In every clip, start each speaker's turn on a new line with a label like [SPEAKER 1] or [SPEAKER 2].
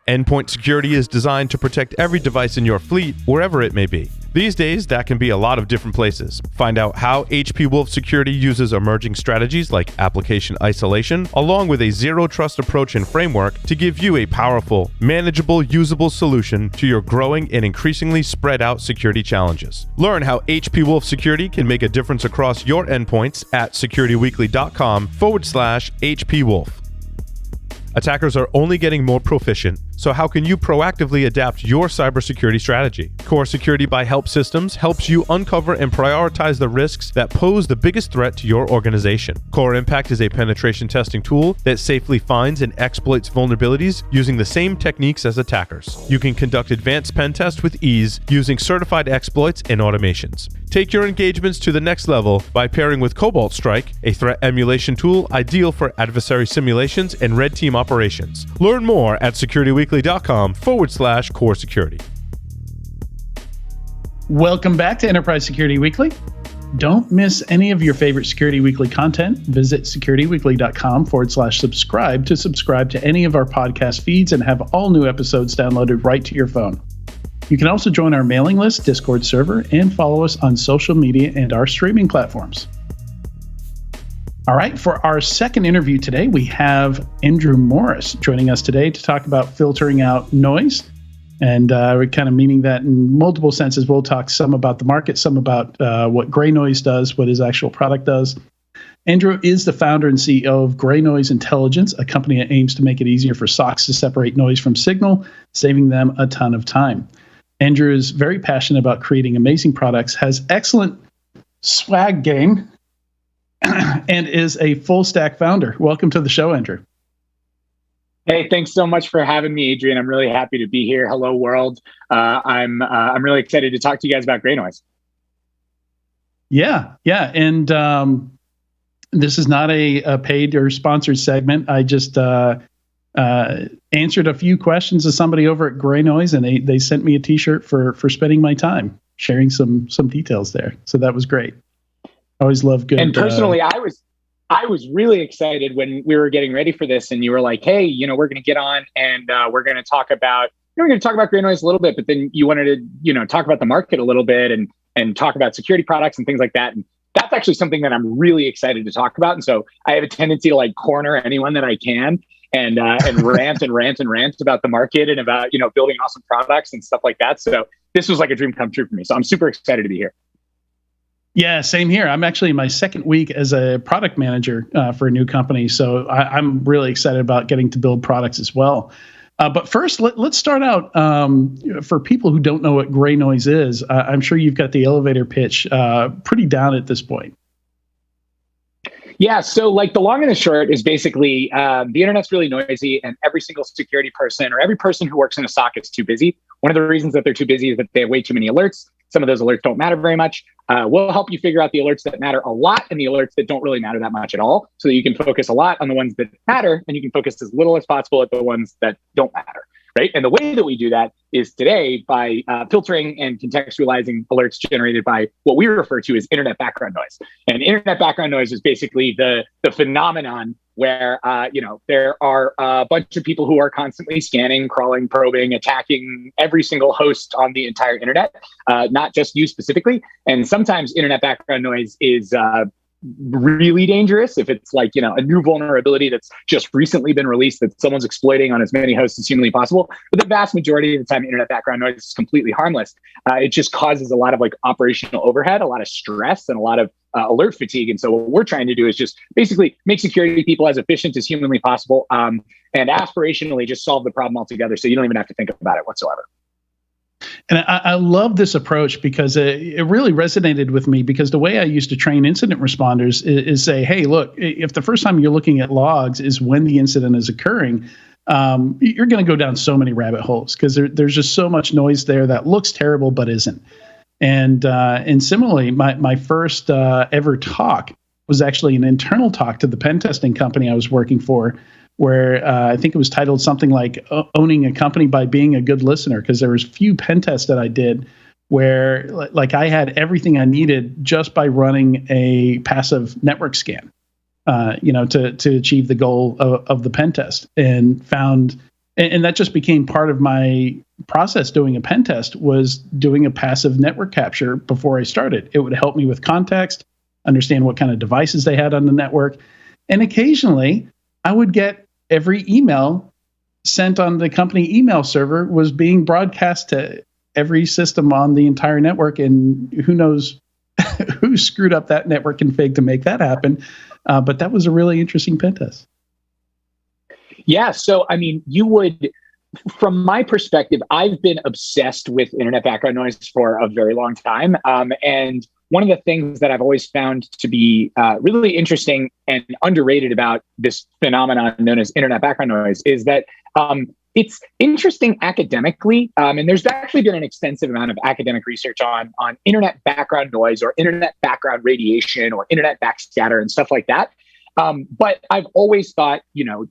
[SPEAKER 1] Endpoint security is designed to protect every device in your fleet, wherever it may be. These days, that can be a lot of different places. Find out how HP Wolf Security uses emerging strategies like application isolation, along with a zero-trust approach and framework to give you a powerful, manageable, usable solution to your growing and increasingly spread-out security challenges. Learn how HP Wolf Security can make a difference across your endpoints at securityweekly.com/HPWolf. Attackers are only getting more proficient, so how can you proactively adapt your cybersecurity strategy? Core Security by Help Systems helps you uncover and prioritize the risks that pose the biggest threat to your organization. Core Impact is a penetration testing tool that safely finds and exploits vulnerabilities using the same techniques as attackers. You can conduct advanced pen tests with ease using certified exploits and automations. Take your engagements to the next level by pairing with Cobalt Strike, a threat emulation tool ideal for adversary simulations and red team operations. Learn more at securityweekly.com/core security.
[SPEAKER 2] Welcome back to Enterprise Security Weekly. Don't miss any of your favorite Security Weekly content. Visit securityweekly.com/subscribe to subscribe to any of our podcast feeds and have all new episodes downloaded right to your phone. You can also join our mailing list, Discord server, and follow us on social media and our streaming platforms. All right, for our second interview today, we have Andrew Morris joining us today to talk about filtering out noise. And we're kind of meaning that in multiple senses. We'll talk some about the market, some about what GreyNoise does, what his actual product does. Andrew is the founder and CEO of GreyNoise Intelligence, a company that aims to make it easier for SOCs to separate noise from signal, saving them a ton of time. Andrew is very passionate about creating amazing products, has excellent swag game, and is a full stack founder. Welcome to the show, Andrew.
[SPEAKER 3] Hey, thanks so much for having me, Adrian. I'm really happy to be here. Hello, world. I'm really excited to talk to you guys about GreyNoise.
[SPEAKER 2] Yeah, and this is not a paid or sponsored segment. I just answered a few questions to somebody over at GreyNoise, and they sent me a T-shirt for spending my time sharing some details there. So that was great. I always love good.
[SPEAKER 3] And personally, I was really excited when we were getting ready for this, and you were like, "Hey, we're going to get on and we're going to talk about GreyNoise a little bit," but then you wanted to talk about the market a little bit and talk about security products and things like that. And that's actually something that I'm really excited to talk about. And so I have a tendency to corner anyone that I can and rant and rant and rant about the market and about building awesome products and stuff like that. So this was like a dream come true for me. So I'm super excited to be here.
[SPEAKER 2] Yeah, same here. I'm actually in my second week as a product manager for a new company. So I'm really excited about getting to build products as well. But first, let's start out for people who don't know what GreyNoise is. I'm sure you've got the elevator pitch pretty down at this point.
[SPEAKER 3] Yeah, so the long and the short is basically the internet's really noisy, and every single security person or every person who works in a SOC is too busy. One of the reasons that they're too busy is that they have way too many alerts. Some of those alerts don't matter very much. We'll help you figure out the alerts that matter a lot and the alerts that don't really matter that much at all, so that you can focus a lot on the ones that matter, and you can focus as little as possible at the ones that don't matter, right? And the way that we do that is today by filtering and contextualizing alerts generated by what we refer to as internet background noise. And internet background noise is basically the phenomenon where there are a bunch of people who are constantly scanning, crawling, probing, attacking every single host on the entire internet, not just you specifically. And sometimes internet background noise is really dangerous if it's a new vulnerability that's just recently been released that someone's exploiting on as many hosts as humanly possible. But the vast majority of the time, internet background noise is completely harmless. It just causes a lot of operational overhead, a lot of stress, and a lot of alert fatigue. And so what we're trying to do is just basically make security people as efficient as humanly possible, and aspirationally just solve the problem altogether, so you don't even have to think about it whatsoever.
[SPEAKER 2] And I love this approach because it really resonated with me, because the way I used to train incident responders is say, hey, look, if the first time you're looking at logs is when the incident is occurring, you're going to go down so many rabbit holes because there's just so much noise there that looks terrible but isn't. And similarly, my first ever talk was actually an internal talk to the pen testing company I was working for, where I think it was titled something like Owning a Company by Being a Good Listener, because there was a few pen tests that I did where I had everything I needed just by running a passive network scan, to achieve the goal of the pen test, and found And that just became part of my process doing a pen test, was doing a passive network capture before I started. It would help me with context, understand what kind of devices they had on the network. And occasionally I would get every email sent on the company email server was being broadcast to every system on the entire network. And who knows who screwed up that network config to make that happen. But that was a really interesting pen test.
[SPEAKER 3] Yeah. So, I mean, from my perspective, I've been obsessed with internet background noise for a very long time. And one of the things that I've always found to be really interesting and underrated about this phenomenon known as internet background noise is that it's interesting academically. And there's actually been an extensive amount of academic research on internet background noise or internet background radiation or internet backscatter and stuff like that. But I've always thought,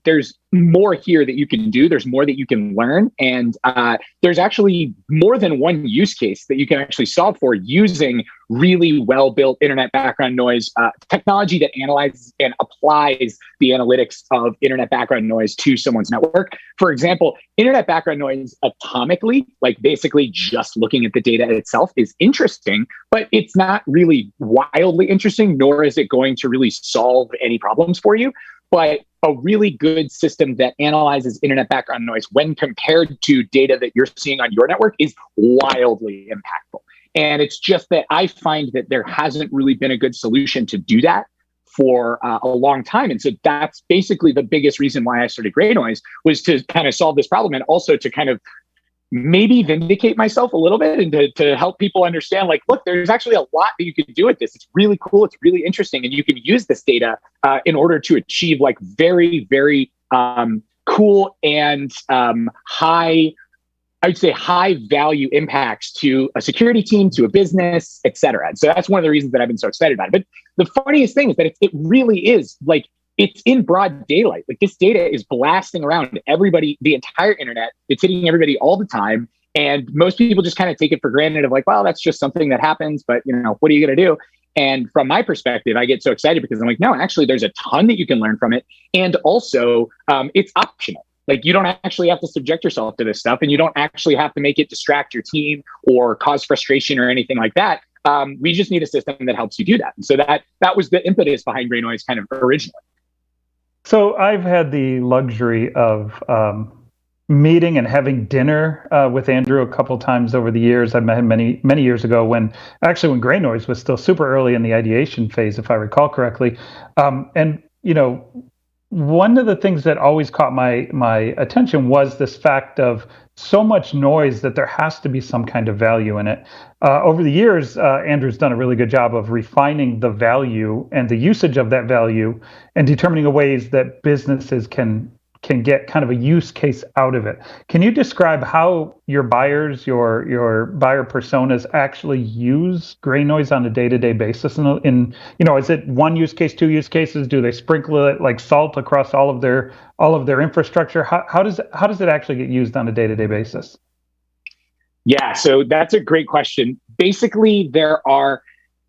[SPEAKER 3] there's more here that you can do. There's more that you can learn. And there's actually more than one use case that you can actually solve for using really well-built internet background noise technology that analyzes and applies the analytics of internet background noise to someone's network. For example, internet background noise atomically, like basically just looking at the data itself, is interesting, but it's not really wildly interesting, nor is it going to really solve any problems for you. But a really good system that analyzes internet background noise when compared to data that you're seeing on your network is wildly impactful. And it's just that I find that there hasn't really been a good solution to do that for a long time. And so that's basically the biggest reason why I started GreyNoise, was to kind of solve this problem, and also to kind of maybe vindicate myself a little bit, and to help people understand, like, look, there's actually a lot that you can do with this. It's really cool. It's really interesting. And you can use this data in order to achieve like very, very cool and high value impacts to a security team, to a business, et cetera. And so that's one of the reasons that I've been so excited about it. But the funniest thing is that it really is like, it's in broad daylight. Like, this data is blasting around everybody, the entire internet. It's hitting everybody all the time. And most people just kind of take it for granted of like, well, that's just something that happens, but what are you going to do? And from my perspective, I get so excited because I'm like, no, actually, there's a ton that you can learn from it. And also, it's optional. Like, you don't actually have to subject yourself to this stuff, and you don't actually have to make it distract your team or cause frustration or anything like that. We just need a system that helps you do that. And so that was the impetus behind GreyNoise kind of originally.
[SPEAKER 4] So I've had the luxury of meeting and having dinner with Andrew a couple times over the years. I met him many years ago when GreyNoise was still super early in the ideation phase, if I recall correctly. And one of the things that always caught my attention was this fact of so much noise that there has to be some kind of value in it. Over the years, Andrew's done a really good job of refining the value and the usage of that value, and determining ways that businesses can get kind of a use case out of it. Can you describe how your buyers, your buyer personas actually use GreyNoise on a day-to-day basis? Is it one use case, two use cases? Do they sprinkle it like salt across all of their infrastructure? How does it actually get used on a day-to-day basis?
[SPEAKER 3] Yeah, so that's a great question. Basically, there are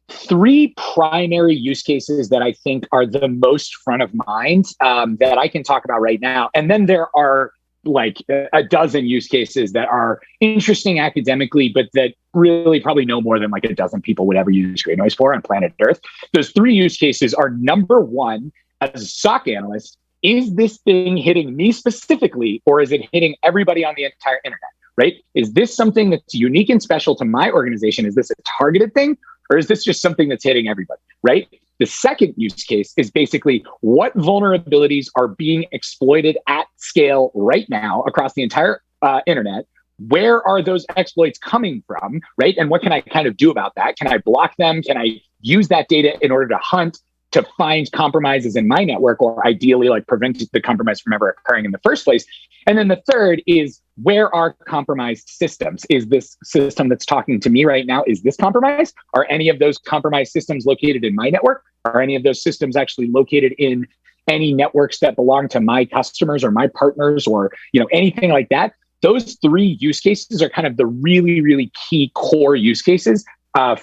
[SPEAKER 3] three primary use cases that I think are the most front of mind that I can talk about right now. And then there are like a dozen use cases that are interesting academically, but that really probably no more than like a dozen people would ever use GreyNoise for on planet Earth. Those three use cases are: number one, as a SOC analyst, is this thing hitting me specifically, or is it hitting everybody on the entire internet? Right? Is this something that's unique and special to my organization? Is this a targeted thing? Or is this just something that's hitting everybody, right? The second use case is basically, what vulnerabilities are being exploited at scale right now across the entire internet? Where are those exploits coming from, right? And what can I kind of do about that? Can I block them? Can I use that data in order to hunt, to find compromises in my network, or ideally like prevent the compromise from ever occurring in the first place? And then the third is, where are compromised systems? Is this system that's talking to me right now, is this compromised? Are any of those compromised systems located in my network? Are any of those systems actually located in any networks that belong to my customers or my partners, or anything like that? Those three use cases are kind of the really, really key core use cases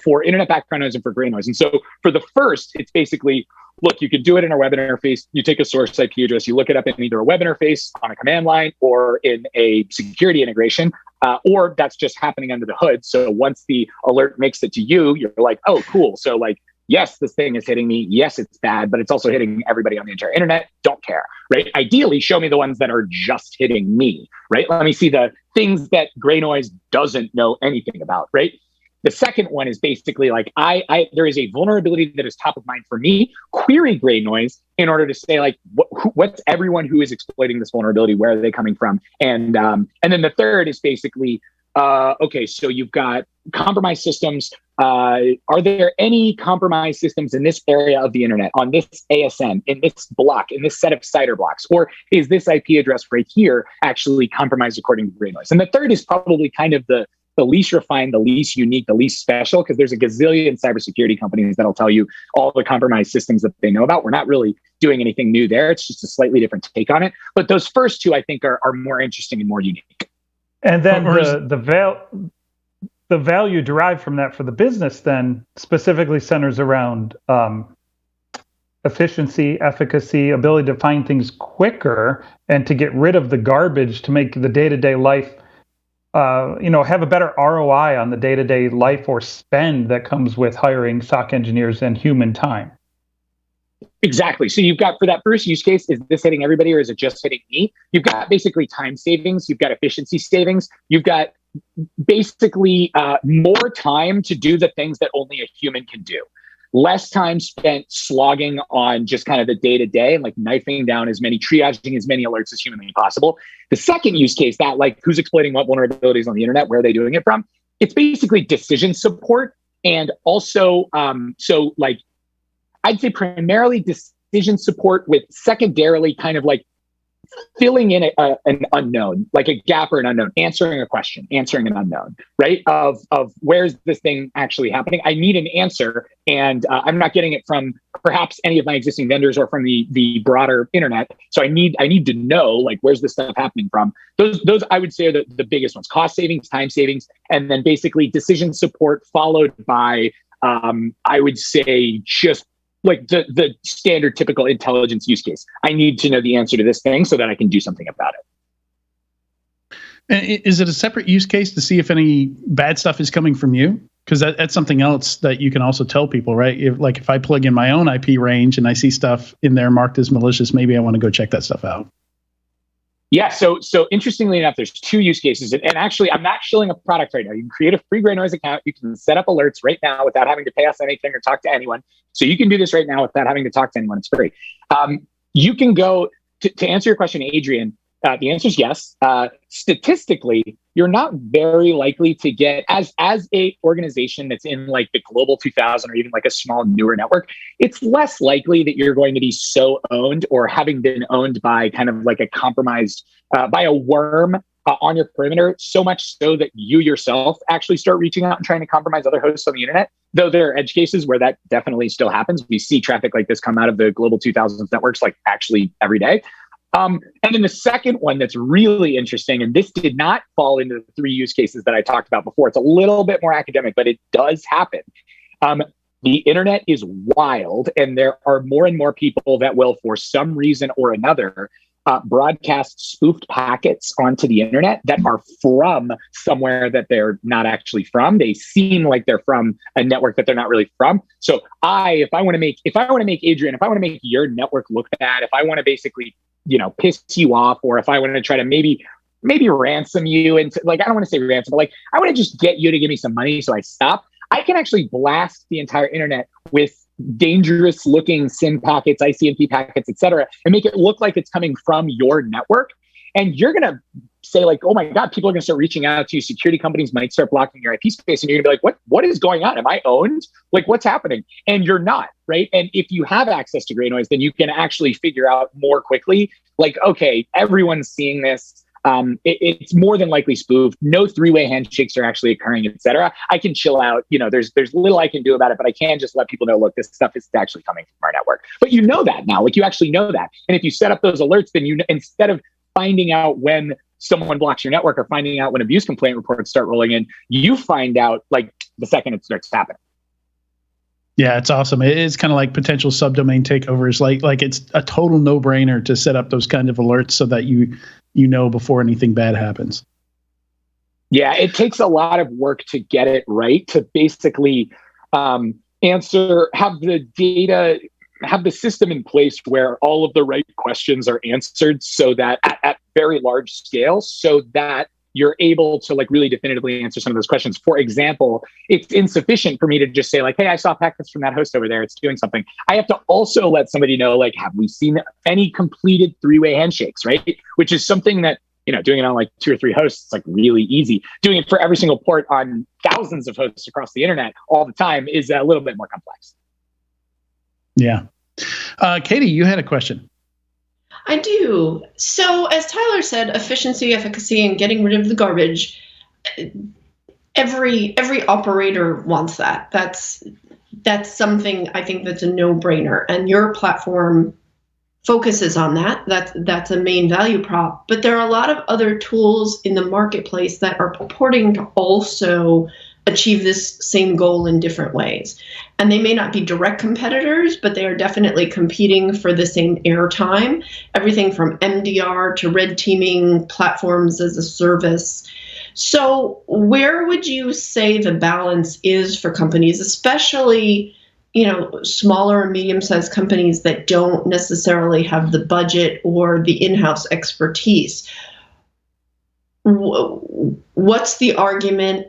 [SPEAKER 3] for internet background noise and for GreyNoise. And so for the first, it's basically, look, you could do it in a web interface. You take a source IP address, you look it up in either a web interface on a command line or in a security integration, or that's just happening under the hood. So once the alert makes it to you, you're like, oh, cool. So like, yes, this thing is hitting me. Yes, it's bad, but it's also hitting everybody on the entire internet. Don't care, right? Ideally, show me the ones that are just hitting me, right? Let me see the things that GreyNoise doesn't know anything about, right? The second one is basically like, there is a vulnerability that is top of mind for me. Query GreyNoise in order to say like, what's everyone who is exploiting this vulnerability? Where are they coming from? And then the third is basically, okay, so you've got compromised systems. Are there any compromised systems in this area of the internet, on this ASN, in this block, in this set of CIDR blocks? Or is this IP address right here actually compromised according to GreyNoise? And the third is probably kind of the least refined, the least unique, the least special, because there's a gazillion cybersecurity companies that'll tell you all the compromised systems that they know about. We're not really doing anything new there. It's just a slightly different take on it. But those first two, I think, are more interesting and more unique.
[SPEAKER 4] And then the value derived from that for the business then specifically centers around efficiency, efficacy, ability to find things quicker, and to get rid of the garbage to make the day-to-day life, have a better ROI on the day-to-day life or spend that comes with hiring SOC engineers and human time.
[SPEAKER 3] Exactly. So you've got, for that first use case, is this hitting everybody or is it just hitting me? You've got basically time savings. You've got efficiency savings. You've got basically more time to do the things that only a human can do. Less time spent slogging on just kind of the day-to-day and like knifing down triaging as many alerts as humanly possible. The second use case, that like who's exploiting what vulnerabilities on the internet, where are they doing it from? It's basically decision support. And also, so like, I'd say primarily decision support with secondarily kind of like filling in an unknown, like a gap or an unknown, answering a question, answering an unknown, right? Of where's this thing actually happening? I need an answer, and I'm not getting it from perhaps any of my existing vendors or from the broader internet. So I need to know like where's this stuff happening from. Those I would say are the biggest ones: cost savings, time savings, and then basically decision support followed by I would say just like the standard typical intelligence use case. I need to know the answer to this thing so that I can do something about it.
[SPEAKER 2] And is it a separate use case to see if any bad stuff is coming from you? Because that's something else that you can also tell people, right? If I plug in my own IP range and I see stuff in there marked as malicious, maybe I want to go check that stuff out.
[SPEAKER 3] Yeah, so interestingly enough, there's two use cases. And actually, I'm not shilling a product right now. You can create a free GreyNoise account. You can set up alerts right now without having to pay us anything or talk to anyone. So you can do this right now without having to talk to anyone. It's free. You can go, to answer your question, Adrian, the answer is yes. Statistically, you're not very likely to get, as a organization that's in like the global 2000 or even like a small newer network, it's less likely that you're going to be so owned or having been owned by kind of like a compromised, by a worm on your perimeter, so much so that you yourself actually start reaching out and trying to compromise other hosts on the internet. Though there are edge cases where that definitely still happens. We see traffic like this come out of the global 2000s networks like actually every day. And then the second one that's really interesting, and this did not fall into the three use cases that I talked about before. It's a little bit more academic, but it does happen. The internet is wild, and there are more and more people that will, for some reason or another, broadcast spoofed packets onto the internet that are from somewhere that they're not actually from. They seem like they're from a network that they're not really from. So if I want to make Adrian, if I want to make your network look bad, if I want to basically piss you off, or if I want to try to maybe ransom you, and like, I don't want to say ransom, but like, I want to just get you to give me some money so I stop. I can actually blast the entire internet with dangerous looking SIM packets, ICMP packets, et cetera, and make it look like it's coming from your network. And you're going to say like, oh my God, people are going to start reaching out to you. Security companies might start blocking your IP space. And you're going to be like, what is going on? Am I owned? Like, what's happening? And you're not, right? And if you have access to GreyNoise, then you can actually figure out more quickly, like, okay, everyone's seeing this. It's more than likely spoofed. No three-way handshakes are actually occurring, et cetera. I can chill out. There's little I can do about it, but I can just let people know, look, this stuff is actually coming from our network. But you know that now, like you actually know that. And if you set up those alerts, then instead of finding out when someone blocks your network or finding out when abuse complaint reports start rolling in, you find out like the second it starts happening.
[SPEAKER 2] Yeah, it's awesome. It is kind of like potential subdomain takeovers. Like it's a total no-brainer to set up those kind of alerts so that you know before anything bad happens.
[SPEAKER 3] Yeah, it takes a lot of work to get it right, to basically have the data, have the system in place where all of the right questions are answered, so that at very large scale, so that you're able to like really definitively answer some of those questions. For example, it's insufficient for me to just say like, hey, I saw packets from that host over there, it's doing something. I have to also let somebody know, like, have we seen any completed three-way handshakes, right? Which is something that, doing it on like 2 or 3 hosts, it's like really easy. Doing it for every single port on thousands of hosts across the internet all the time is a little bit more complex.
[SPEAKER 2] Yeah. Katie, you had a question.
[SPEAKER 5] I do. So, as Tyler said, efficiency, efficacy, and getting rid of the garbage. Every operator wants that. That's something I think that's a no-brainer, and your platform focuses on that. That's a main value prop. But there are a lot of other tools in the marketplace that are purporting to also achieve this same goal in different ways. And they may not be direct competitors, but they are definitely competing for the same airtime. Everything from MDR to red teaming, platforms as a service. So where would you say the balance is for companies, especially smaller and medium-sized companies that don't necessarily have the budget or the in-house expertise? What's the argument?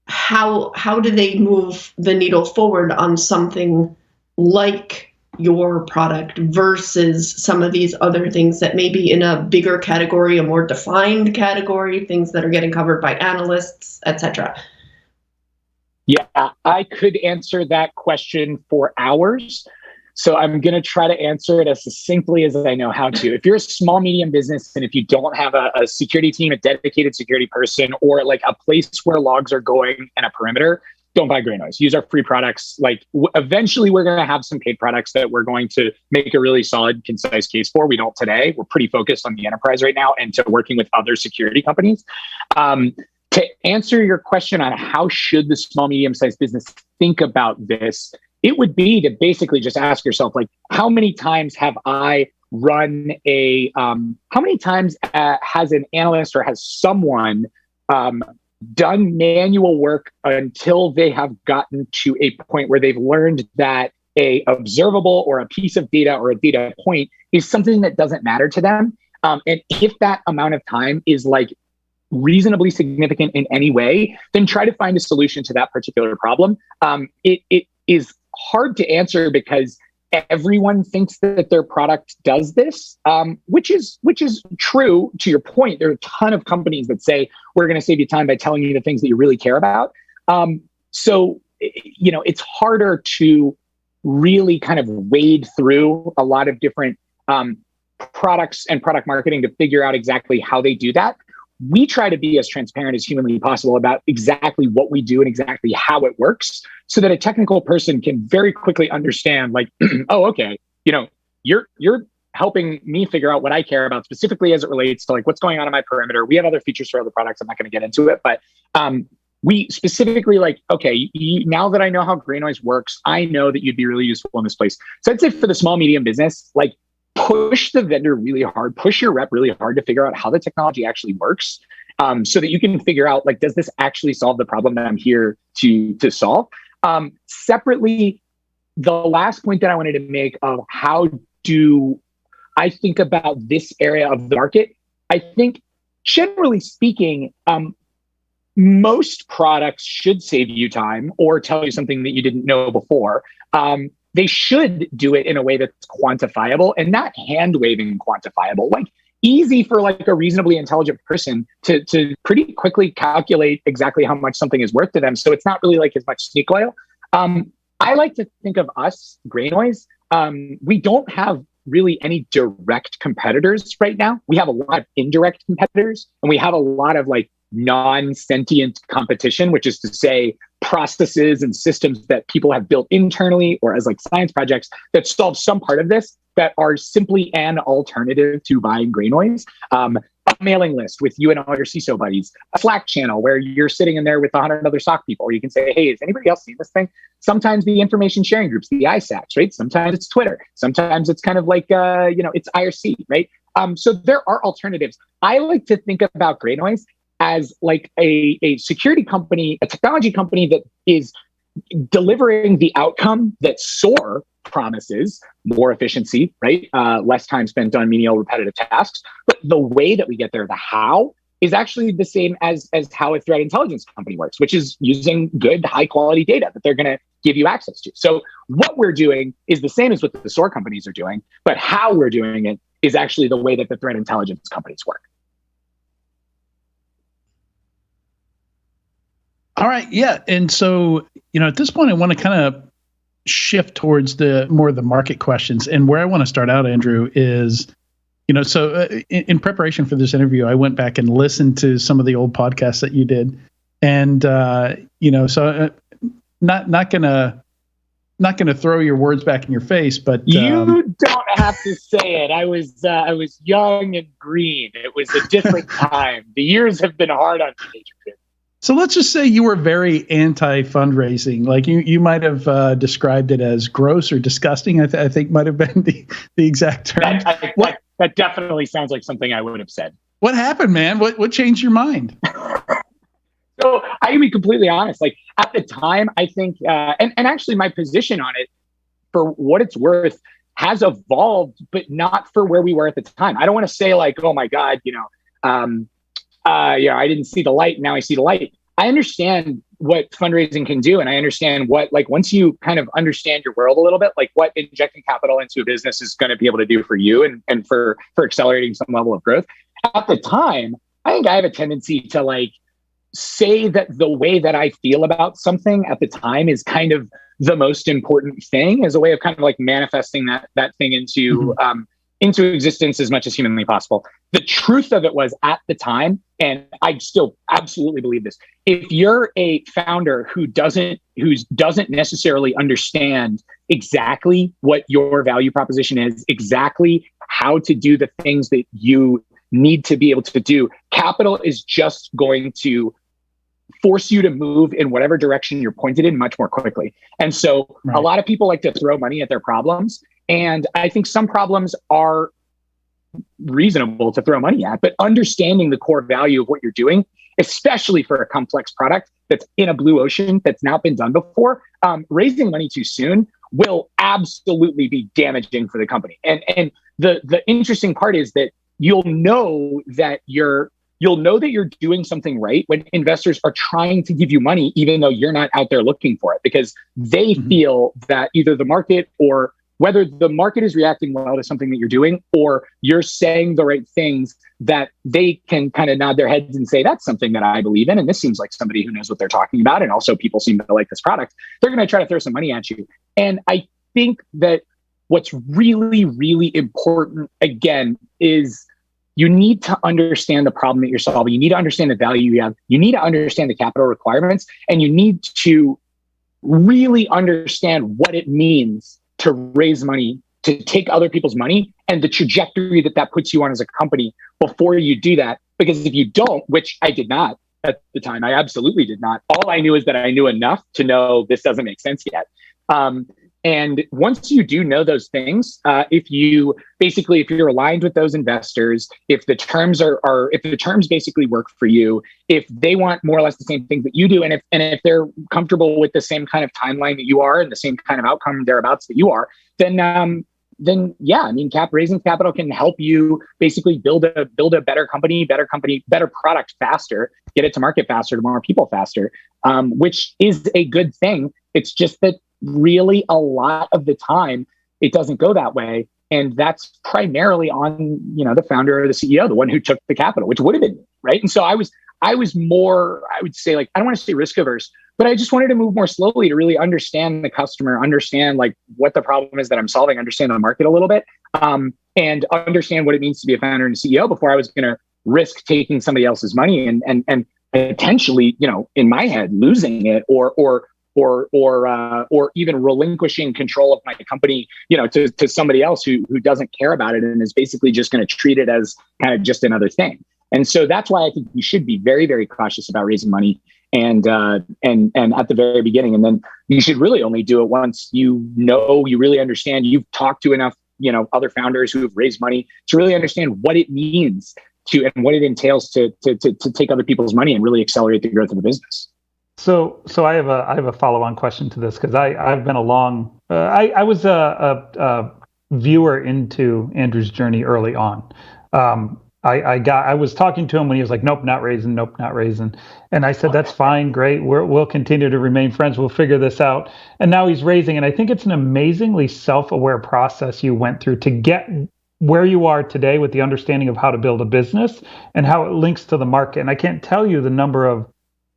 [SPEAKER 5] How do they move the needle forward on something like your product versus some of these other things that may be in a bigger category, a more defined category, things that are getting covered by analysts, etc.?
[SPEAKER 3] Yeah, I could answer that question for hours. So I'm going to try to answer it as succinctly as I know how to. If you're a small, medium business, and if you don't have a security team, a dedicated security person, or like a place where logs are going and a perimeter, don't buy GreyNoise. Use our free products. Like eventually we're going to have some paid products that we're going to make a really solid, concise case for. We don't today. We're pretty focused on the enterprise right now and to working with other security companies. To answer your question on how should the small, medium-sized business think about this, it would be to basically just ask yourself, like, how many times have I run how many times has an analyst or has someone done manual work until they have gotten to a point where they've learned that a observable or a piece of data or a data point is something that doesn't matter to them? And if that amount of time is like reasonably significant in any way, then try to find a solution to that particular problem. It is hard to answer because everyone thinks that their product does this, which is true. To your point, there are a ton of companies that say, we're going to save you time by telling you the things that you really care about. So it's harder to really kind of wade through a lot of different products and product marketing to figure out exactly how they do that. We try to be as transparent as humanly possible about exactly what we do and exactly how it works, so that a technical person can very quickly understand, like, oh, okay, you're helping me figure out what I care about specifically as it relates to like what's going on in my perimeter. We have other features for other products. I'm not going to get into it, but we specifically like, okay, now that I know how GreyNoise works, I know that you'd be really useful in this place. So I'd say for the small, medium business, like, push the vendor really hard, push your rep really hard to figure out how the technology actually works, so that you can figure out, like, does this actually solve the problem that I'm here to solve? Separately, the last point that I wanted to make of how do I think about this area of the market, I think generally speaking, most products should save you time or tell you something that you didn't know before. They should do it in a way that's quantifiable and not hand-waving quantifiable. Like, easy for like a reasonably intelligent person to pretty quickly calculate exactly how much something is worth to them. So it's not really like as much snake oil. I like to think of us, GreyNoise. We don't have really any direct competitors right now. We have a lot of indirect competitors, and we have a lot of like non-sentient competition, which is to say processes and systems that people have built internally or as like science projects that solve some part of this that are simply an alternative to buying GreyNoise. a mailing list with you and all your CISO buddies, a Slack channel where you're sitting in there with 100 other SOC people, or you can say, hey, has anybody else seen this thing? Sometimes the information sharing groups, the ISACs, right? Sometimes it's Twitter. Sometimes it's kind of like, it's IRC, right? So there are alternatives. I like to think about GreyNoise as like a security company, a technology company that is delivering the outcome that SOAR promises, more efficiency, right? Less time spent on menial repetitive tasks. But the way that we get there, the how, is actually the same as how a threat intelligence company works, which is using good, high quality data that they're going to give you access to. So what we're doing is the same as what the SOAR companies are doing, but how we're doing it is actually the way that the threat intelligence companies work.
[SPEAKER 2] All right. Yeah. And so, at this point, I want to kind of shift towards the more of the market questions. And where I want to start out, Andrew, is, in preparation for this interview, I went back and listened to some of the old podcasts that you did. And, not gonna throw your words back in your face, but
[SPEAKER 3] you don't have to say it. I was young and green. It was a different time. The years have been hard on me.
[SPEAKER 2] So let's just say you were very anti-fundraising. Like you might have described it as gross or disgusting. I think might have been the exact term.
[SPEAKER 3] That definitely sounds like something I would have said.
[SPEAKER 2] What happened, man? What changed your mind?
[SPEAKER 3] So I can be completely honest. Like at the time, I think, and actually my position on it, for what it's worth, has evolved, but not for where we were at the time. I don't want to say like, oh my God, I didn't see the light. Now I see the light. I understand what fundraising can do. And I understand what, like, once you kind of understand your world a little bit, like what injecting capital into a business is going to be able to do for you and for accelerating some level of growth. At the time, I think I have a tendency to like say that the way that I feel about something at the time is kind of the most important thing, as a way of kind of like manifesting that thing into, into existence as much as humanly possible. The truth of it was, at the time, and I still absolutely believe this, if you're a founder who doesn't necessarily understand exactly what your value proposition is, exactly how to do the things that you need to be able to do, capital is just going to force you to move in whatever direction you're pointed in much more quickly. And so a lot of people like to throw money at their problems. And I think some problems are reasonable to throw money at, but understanding the core value of what you're doing, especially for a complex product that's in a blue ocean that's not been done before, raising money too soon will absolutely be damaging for the company. And the interesting part is that you'll know that you're doing something right when investors are trying to give you money, even though you're not out there looking for it, because they feel that either the market, or whether the market is reacting well to something that you're doing, or you're saying the right things that they can kind of nod their heads and say, that's something that I believe in. And this seems like somebody who knows what they're talking about. And also people seem to like this product. They're going to try to throw some money at you. And I think that what's really, really important, again, is you need to understand the problem that you're solving. You need to understand the value you have. You need to understand the capital requirements, and you need to really understand what it means to raise money, to take other people's money, and the trajectory that puts you on as a company before you do that. Because if you don't, which I did not at the time, I absolutely did not. All I knew is that I knew enough to know this doesn't make sense yet. And once you do know those things, if you're aligned with those investors, if the terms if the terms basically work for you, if they want more or less the same things that you do, and if they're comfortable with the same kind of timeline that you are and the same kind of outcome thereabouts that you are, then yeah, I mean, raising capital can help you basically build a better company, better product faster, get it to market faster, to more people faster, which is a good thing. It's just that really a lot of the time it doesn't go that way, and that's primarily on the founder or the CEO, the one who took the capital, which would have been me, right? And so I was more, I would say, like, I don't want to say risk averse, but I just wanted to move more slowly to really understand the customer, understand like what the problem is that I'm solving, understand the market a little bit, and understand what it means to be a founder and a CEO before I was going to risk taking somebody else's money and potentially, in my head, losing it or even relinquishing control of my company, to somebody else who doesn't care about it and is basically just going to treat it as kind of just another thing. And so that's why I think you should be very, very cautious about raising money and at the very beginning. And then you should really only do it once you really understand, you've talked to enough, other founders who have raised money to really understand what it means to and what it entails to take other people's money and really accelerate the growth of the business.
[SPEAKER 4] So I have a follow-on question to this, because I've been along. I was a viewer into Andrew's journey early on. I was talking to him when he was like, nope, not raising. And I said, that's fine, great. We'll continue to remain friends. We'll figure this out. And now he's raising. And I think it's an amazingly self-aware process you went through to get where you are today with the understanding of how to build a business and how it links to the market. And I can't tell you the number of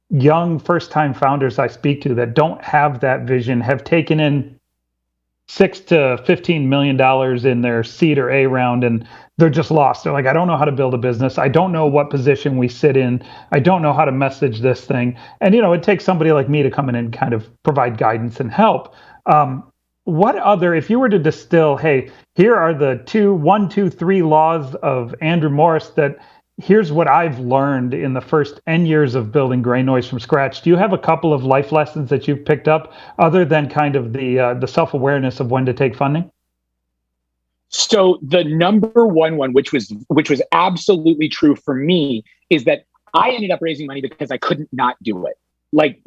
[SPEAKER 4] young first-time founders I speak to that don't have that vision, have taken in $6 to $15 million in their seed or A round, and they're just lost. They're like, I don't know how to build a business. I don't know what position we sit in. I don't know how to message this thing. And, it takes somebody like me to come in and kind of provide guidance and help. What other, if you were to distill, hey, here are the 1, 2, 3 laws of Andrew Morris that here's what I've learned in the first N years of building GreyNoise from scratch. Do you have a couple of life lessons that you've picked up other than kind of the self-awareness of when to take funding?
[SPEAKER 3] So the number one, which was absolutely true for me, is that I ended up raising money because I couldn't not do it. Like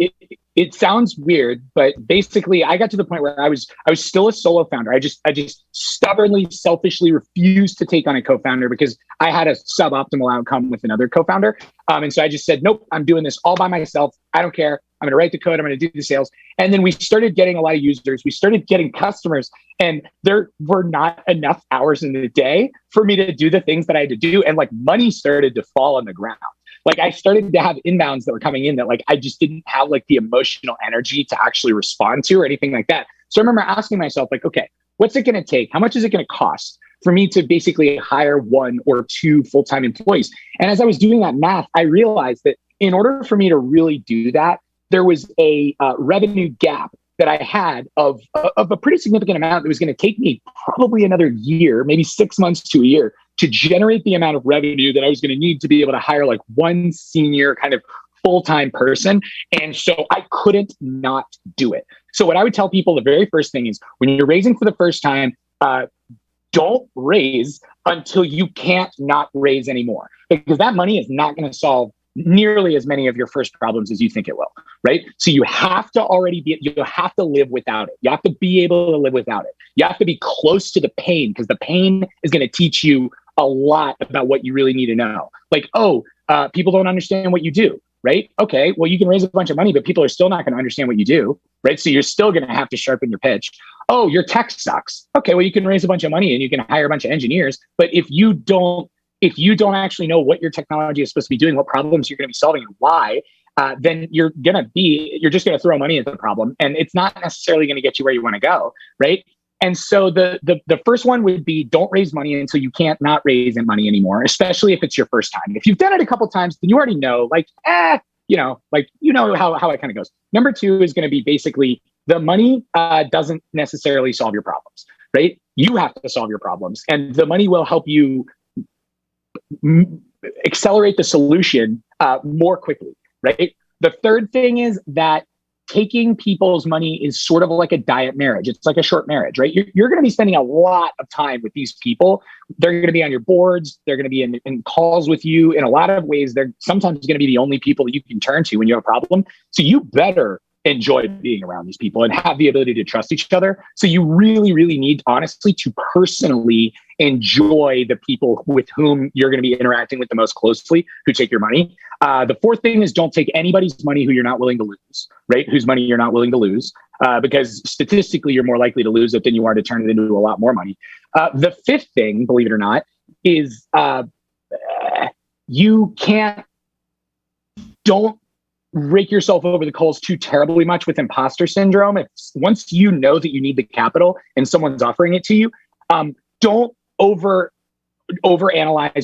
[SPEAKER 3] it sounds weird, but basically I got to the point where I was still a solo founder. I just stubbornly, selfishly refused to take on a co-founder because I had a suboptimal outcome with another co-founder. And so I just said, nope, I'm doing this all by myself. I don't care. I'm going to write the code. I'm going to do the sales. And then we started getting a lot of users. We started getting customers, and there were not enough hours in the day for me to do the things that I had to do. And like money started to fall on the ground. Like I started to have inbounds that were coming in that like I just didn't have like the emotional energy to actually respond to or anything like that. So I remember asking myself like, okay, what's it going to take? How much is it going to cost for me to basically hire 1 or 2 full-time employees? And as I was doing that math, I realized that in order for me to really do that, there was a revenue gap that I had of a pretty significant amount that was going to take me probably another year, maybe 6 months to a year, to generate the amount of revenue that I was going to need to be able to hire like 1 senior kind of full-time person. And so I couldn't not do it. So what I would tell people, the very first thing is when you're raising for the first time, don't raise until you can't not raise anymore, because that money is not going to solve nearly as many of your first problems as you think it will, right? So you have to you have to live without it. You have to be able to live without it. You have to be close to the pain, because the pain is going to teach you a lot about what you really need to know. Like, people don't understand what you do, right? Okay, well, you can raise a bunch of money, but people are still not going to understand what you do, right? So you're still going to have to sharpen your pitch. Oh, your tech sucks. Okay, well, you can raise a bunch of money and you can hire a bunch of engineers, but if you don't actually know what your technology is supposed to be doing, what problems you're going to be solving and why, then you're just going to throw money at the problem, and it's not necessarily going to get you where you want to go, right? And so the first one would be, don't raise money until you can't not raise money anymore, especially if it's your first time. If you've done it a couple of times, then you already know, how it kind of goes. Number 2 is going to be basically the money doesn't necessarily solve your problems, right? You have to solve your problems, and the money will help you accelerate the solution more quickly, right? The third thing is that taking people's money is sort of like a diet marriage. It's like a short marriage, right? You're going to be spending a lot of time with these people. They're going to be on your boards. They're going to be in calls with you. In a lot of ways, they're sometimes going to be the only people that you can turn to when you have a problem. So you better enjoy being around these people and have the ability to trust each other. So you really, really need, honestly, to personally enjoy the people with whom you're going to be interacting with the most closely, who take your money. The fourth thing is, don't take anybody's money who you're not willing to lose, right? Whose money you're not willing to lose, because statistically, you're more likely to lose it than you are to turn it into a lot more money. The fifth thing, believe it or not, is don't rake yourself over the coals too terribly much with imposter syndrome. Once you know that you need the capital and someone's offering it to you, don't overanalyze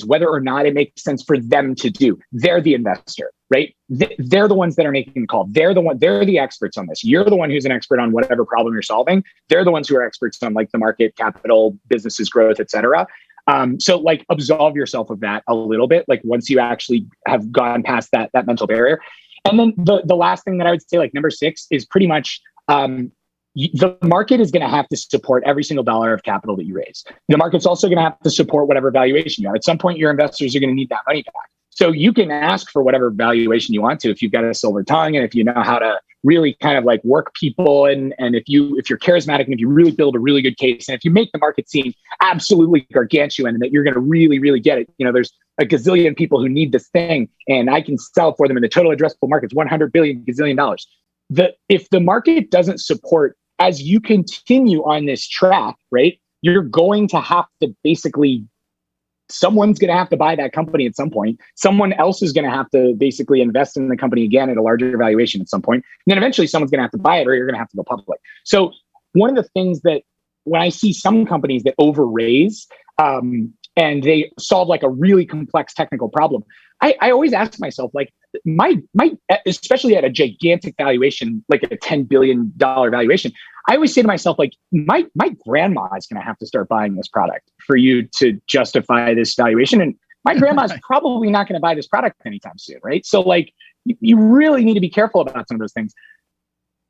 [SPEAKER 3] whether or not it makes sense for them to do. They're the investor, right? They're the ones that are making the call. They're the experts on this. You're the one who's an expert on whatever problem you're solving. They're the ones who are experts on like the market, capital, businesses, growth, et cetera. So like absolve yourself of that a little bit, like once you actually have gone past that mental barrier. And then the last thing that I would say, like number 6, is pretty much the market is going to have to support every single dollar of capital that you raise. The market's also going to have to support whatever valuation you have. At some point, your investors are going to need that money back. So you can ask for whatever valuation you want to if you've got a silver tongue and if you know how to really kind of like work people, and if you're charismatic and if you really build a really good case, and if you make the market seem absolutely gargantuan and that you're going to really, really get it. There's a gazillion people who need this thing and I can sell for them, and the total addressable market is $100 billion gazillion dollars. If the market doesn't support, as you continue on this track, right, you're going to have to basically, someone's going to have to buy that company at some point. Someone else is going to have to basically invest in the company again at a larger valuation at some point. And then eventually someone's going to have to buy it, or you're going to have to go public. So one of the things that when I see some companies that overraise and they solve like a really complex technical problem, I always ask myself, like, my especially at a gigantic valuation, like a $10 billion valuation, I always say to myself, like, my grandma is going to have to start buying this product for you to justify this valuation. And my grandma's probably not going to buy this product anytime soon, right? So like, you really need to be careful about some of those things.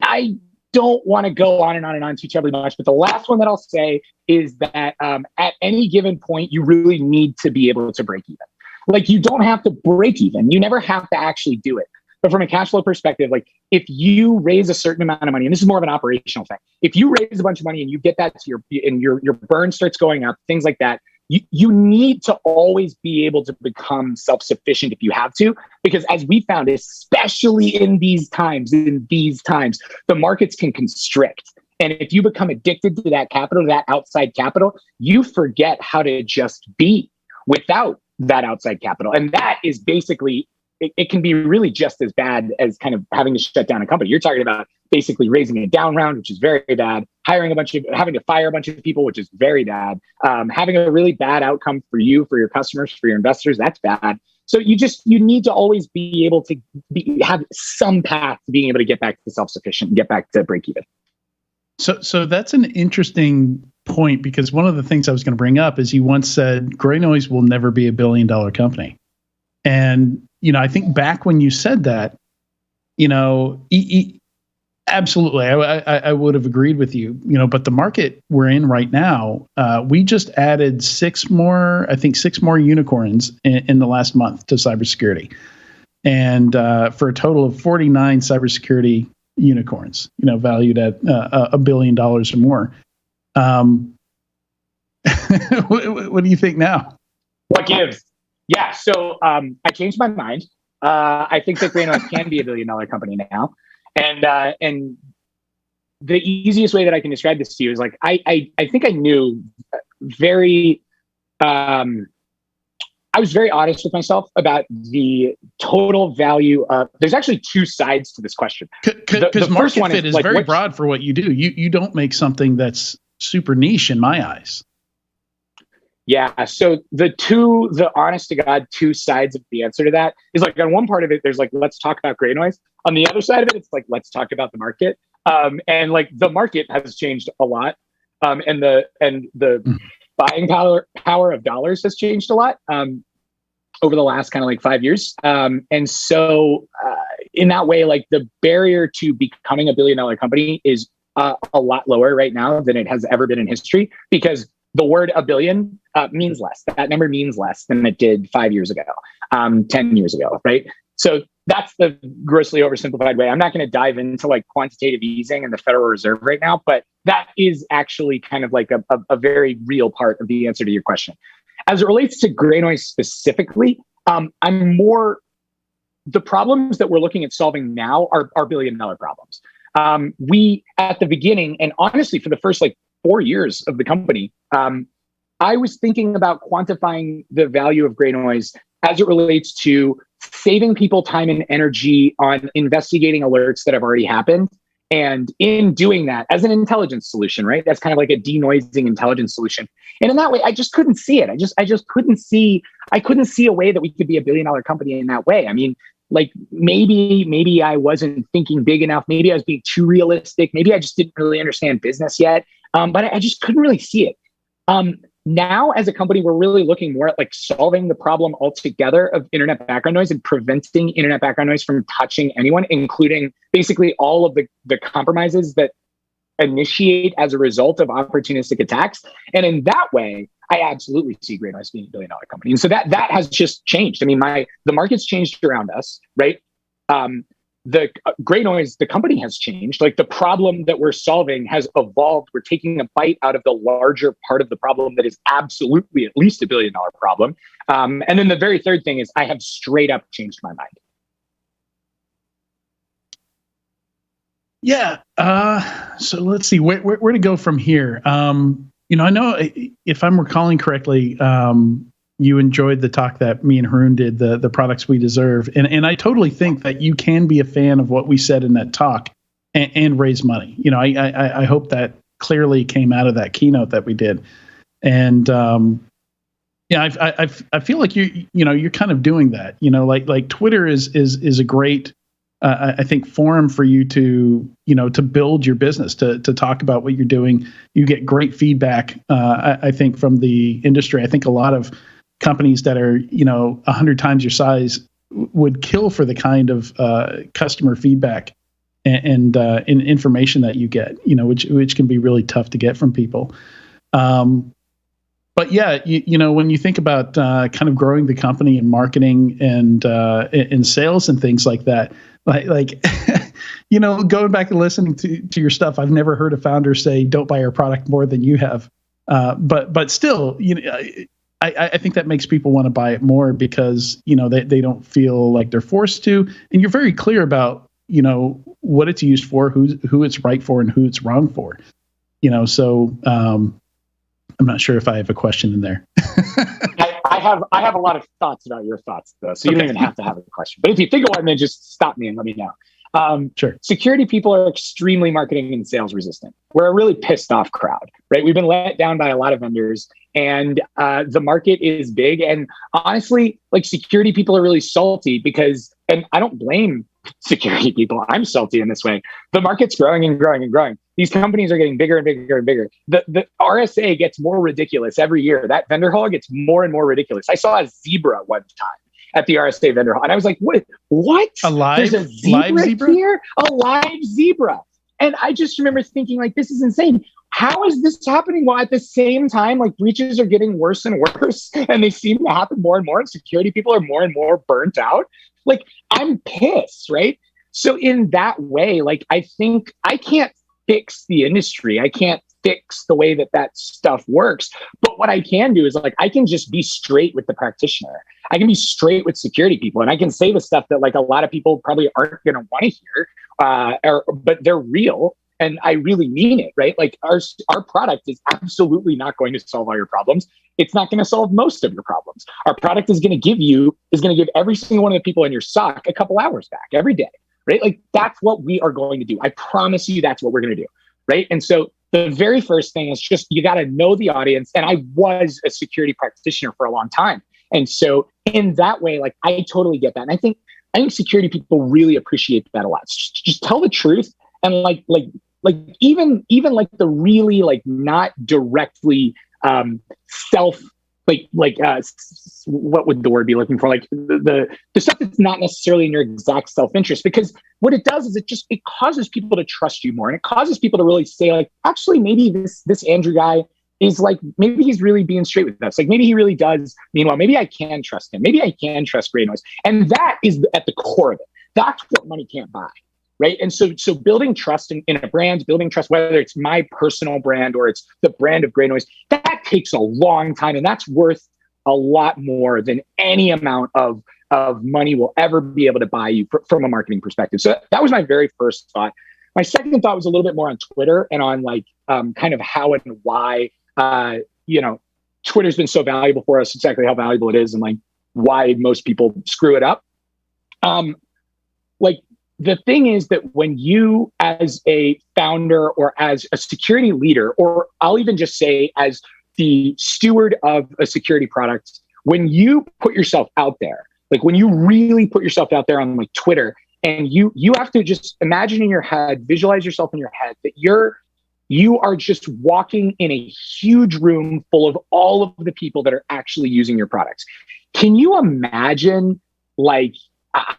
[SPEAKER 3] I don't want to go on and on and on too terribly much, but the last one that I'll say is that at any given point, you really need to be able to break even. Like, you don't have to break even. You never have to actually do it. But from a cash flow perspective, like if you raise a certain amount of money, and this is more of an operational thing, if you raise a bunch of money and you get that to your burn starts going up, things like that, you need to always be able to become self-sufficient if you have to, because as we found, especially in these times, the markets can constrict. And if you become addicted to that capital, to that outside capital, you forget how to just be without that outside capital. And that is basically, it can be really just as bad as kind of having to shut down a company. You're talking about basically raising a down round, which is very bad, having to fire a bunch of people, which is very bad, having a really bad outcome for you, for your customers, for your investors, that's bad. So you need to always be able to have some path to being able to get back to self-sufficient and get back to break even.
[SPEAKER 2] So that's an interesting point, because one of the things I was going to bring up is you once said GreyNoise will never be $1 billion company. And, I think back when you said that, absolutely, I would have agreed with you, but the market we're in right now, we just added 6 more unicorns in the last month to cybersecurity. And for a total of 49 cybersecurity unicorns, valued at $1 billion or more. What do you think now?
[SPEAKER 3] What gives? Yeah. So I changed my mind. I think that GreyNoise can be $1 billion company now. And the easiest way that I can describe this to you is like, I think I knew very, I was very honest with myself about the total value of, there's actually 2 sides to this question.
[SPEAKER 2] Because market fit is like, very broad for what you do. You don't make something that's super niche in my eyes.
[SPEAKER 3] Yeah. So the honest to God 2 sides of the answer to that is like, on one part of it, there's like, let's talk about GreyNoise. On the other side of it, it's like, let's talk about the market. And like the market has changed a lot. And the buying power of dollars has changed a lot over the last kind of like 5 years. And so in that way, like the barrier to becoming $1 billion company is a lot lower right now than it has ever been in history, because the word $1 billion means less. That number means less than it did 5 years ago, 10 years ago, right? So that's the grossly oversimplified way. I'm not going to dive into like quantitative easing and the Federal Reserve right now, but that is actually kind of like a very real part of the answer to your question. As it relates to GreyNoise specifically, the problems that we're looking at solving now are $1 billion problems. We, at the beginning, and honestly, for the first like 4 years of the company, I was thinking about quantifying the value of GreyNoise as it relates to saving people time and energy on investigating alerts that have already happened. And in doing that as an intelligence solution, right? That's kind of like a denoising intelligence solution. And in that way, I just couldn't see it. I couldn't see a way that we could be $1 billion company in that way. I mean, like maybe I wasn't thinking big enough. Maybe I was being too realistic. Maybe I just didn't really understand business yet. But I just couldn't really see it. now as a company, we're really looking more at like solving the problem altogether of internet background noise and preventing internet background noise from touching anyone, including basically all of the compromises that initiate as a result of opportunistic attacks. And in that way, I absolutely see GreyNoise being a $1 billion company. And so that has just changed. I mean, the market's changed around us, right? The GreyNoise, the company has changed. Like the problem that we're solving has evolved. We're taking a bite out of the larger part of the problem that is absolutely at least $1 billion problem. And then the very third thing is I have straight up changed my mind.
[SPEAKER 2] Yeah. So let's see where to go from here. I know if I'm recalling correctly, you enjoyed the talk that me and Haroon did, the products we deserve. And I totally think that you can be a fan of what we said in that talk and raise money. I hope that clearly came out of that keynote that we did. And, I feel like you're kind of doing that, like Twitter is a great, I think forum for you to build your business, to talk about what you're doing. You get great feedback, I think, from the industry. I think a lot of companies that are 100 times your size would kill for the kind of customer feedback and information that you get, which can be really tough to get from people. But yeah, when you think about kind of growing the company and marketing and sales and things like that, like going back and listening to your stuff, I've never heard a founder say, "Don't buy our product more than you have." But still, I think that makes people want to buy it more because they don't feel like they're forced to, and you're very clear about what it's used for, who it's right for, and who it's wrong for. So I'm not sure if I have a question in there.
[SPEAKER 3] I have a lot of thoughts about your thoughts, though, so you don't even have to have a question. But if you think of one, then just stop me and let me know.
[SPEAKER 2] Sure.
[SPEAKER 3] Security people are extremely marketing and sales resistant. We're a really pissed off crowd, right? We've been let down by a lot of vendors, and the market is big. And honestly, like security people are really salty because, and I don't blame security people. I'm salty in this way. The market's growing and growing and growing. These companies are getting bigger and bigger and bigger. The RSA gets more ridiculous every year. That vendor hall gets more and more ridiculous. I saw a zebra one time at the RSA vendor hall, and I was like, what?
[SPEAKER 2] There's
[SPEAKER 3] a zebra here? A live zebra. And I just remember thinking, like, this is insane. How is this happening while at the same time, like, breaches are getting worse and worse, and they seem to happen more and more, and security people are more and more burnt out? Like, I'm pissed, right? So in that way, like, I think I can't fix the industry. I can't fix the way that stuff works. But what I can do is, like, I can just be straight with the practitioner. I can be straight with security people, and I can say the stuff that, like, a lot of people probably aren't going to want to hear, but they're real. And I really mean it, right? Like our product is absolutely not going to solve all your problems. It's not going to solve most of your problems. Our product is going to give every single one of the people in your SOC a couple hours back every day, right? Like that's what we are going to do. I promise you that's what we're going to do, right? And so the very first thing is just, you got to know the audience. And I was a security practitioner for a long time. And so in that way, like I totally get that. And I think security people really appreciate that a lot. Just tell the truth. And like even like the really like not directly what would the word be looking for? Like the stuff that's not necessarily in your exact self-interest, because what it does is it causes people to trust you more, and it causes people to really say, like, actually, maybe this Andrew guy is like, maybe he's really being straight with us. Like maybe he really does. Meanwhile, maybe I can trust him. Maybe I can trust GreyNoise. And that is at the core of it. That's what money can't buy. Right. And so building trust in a brand, building trust, whether it's my personal brand or it's the brand of GreyNoise, that takes a long time. And that's worth a lot more than any amount of money will ever be able to buy you from a marketing perspective. So that was my very first thought. My second thought was a little bit more on Twitter and on like kind of how and why, Twitter's been so valuable for us, exactly how valuable it is, and like why most people screw it up. The thing is that when you, as a founder or as a security leader, or I'll even just say as the steward of a security product, when you put yourself out there, like when you really put yourself out there on like Twitter, and you have to just imagine in your head, visualize yourself in your head that you're you are just walking in a huge room full of all of the people that are actually using your products. Can you imagine, like,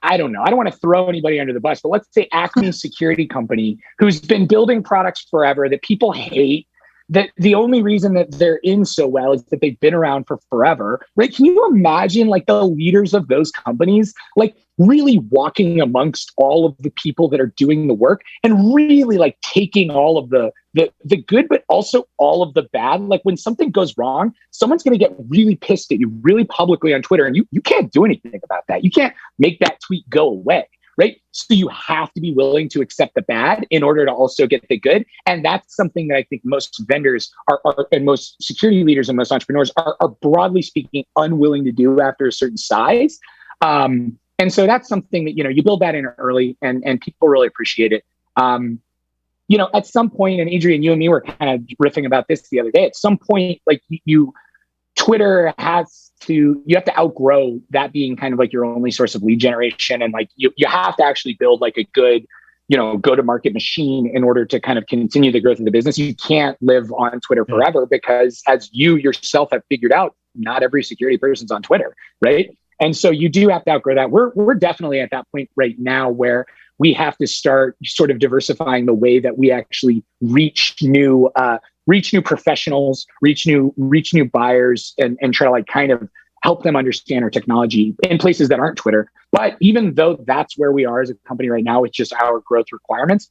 [SPEAKER 3] I don't know, I don't want to throw anybody under the bus, but let's say Acme Security Company, who's been building products forever that people hate, that the only reason that they're in so well is that they've been around for forever, right? Can you imagine like the leaders of those companies, like really walking amongst all of the people that are doing the work and really like taking all of the good, but also all of the bad? Like when something goes wrong, someone's going to get really pissed at you really publicly on Twitter, and you can't do anything about that. You can't make that tweet go away. Right. So you have to be willing to accept the bad in order to also get the good. And that's something that I think most vendors are and most security leaders and most entrepreneurs are broadly speaking unwilling to do after a certain size. And so that's something that, you build that in early and people really appreciate it. At some point, and Adrian, you and me were kind of riffing about this the other day, at some point, like Twitter you have to outgrow that being kind of like your only source of lead generation. And like, you have to actually build like a good, go-to-market machine in order to kind of continue the growth of the business. You can't live on Twitter forever because, as you yourself have figured out, not every security person's on Twitter, right? And so you do have to outgrow that. We're definitely at that point right now where we have to start sort of diversifying the way that we actually reach new professionals, reach new buyers, and try to like kind of help them understand our technology in places that aren't Twitter. But even though that's where we are as a company right now with just our growth requirements,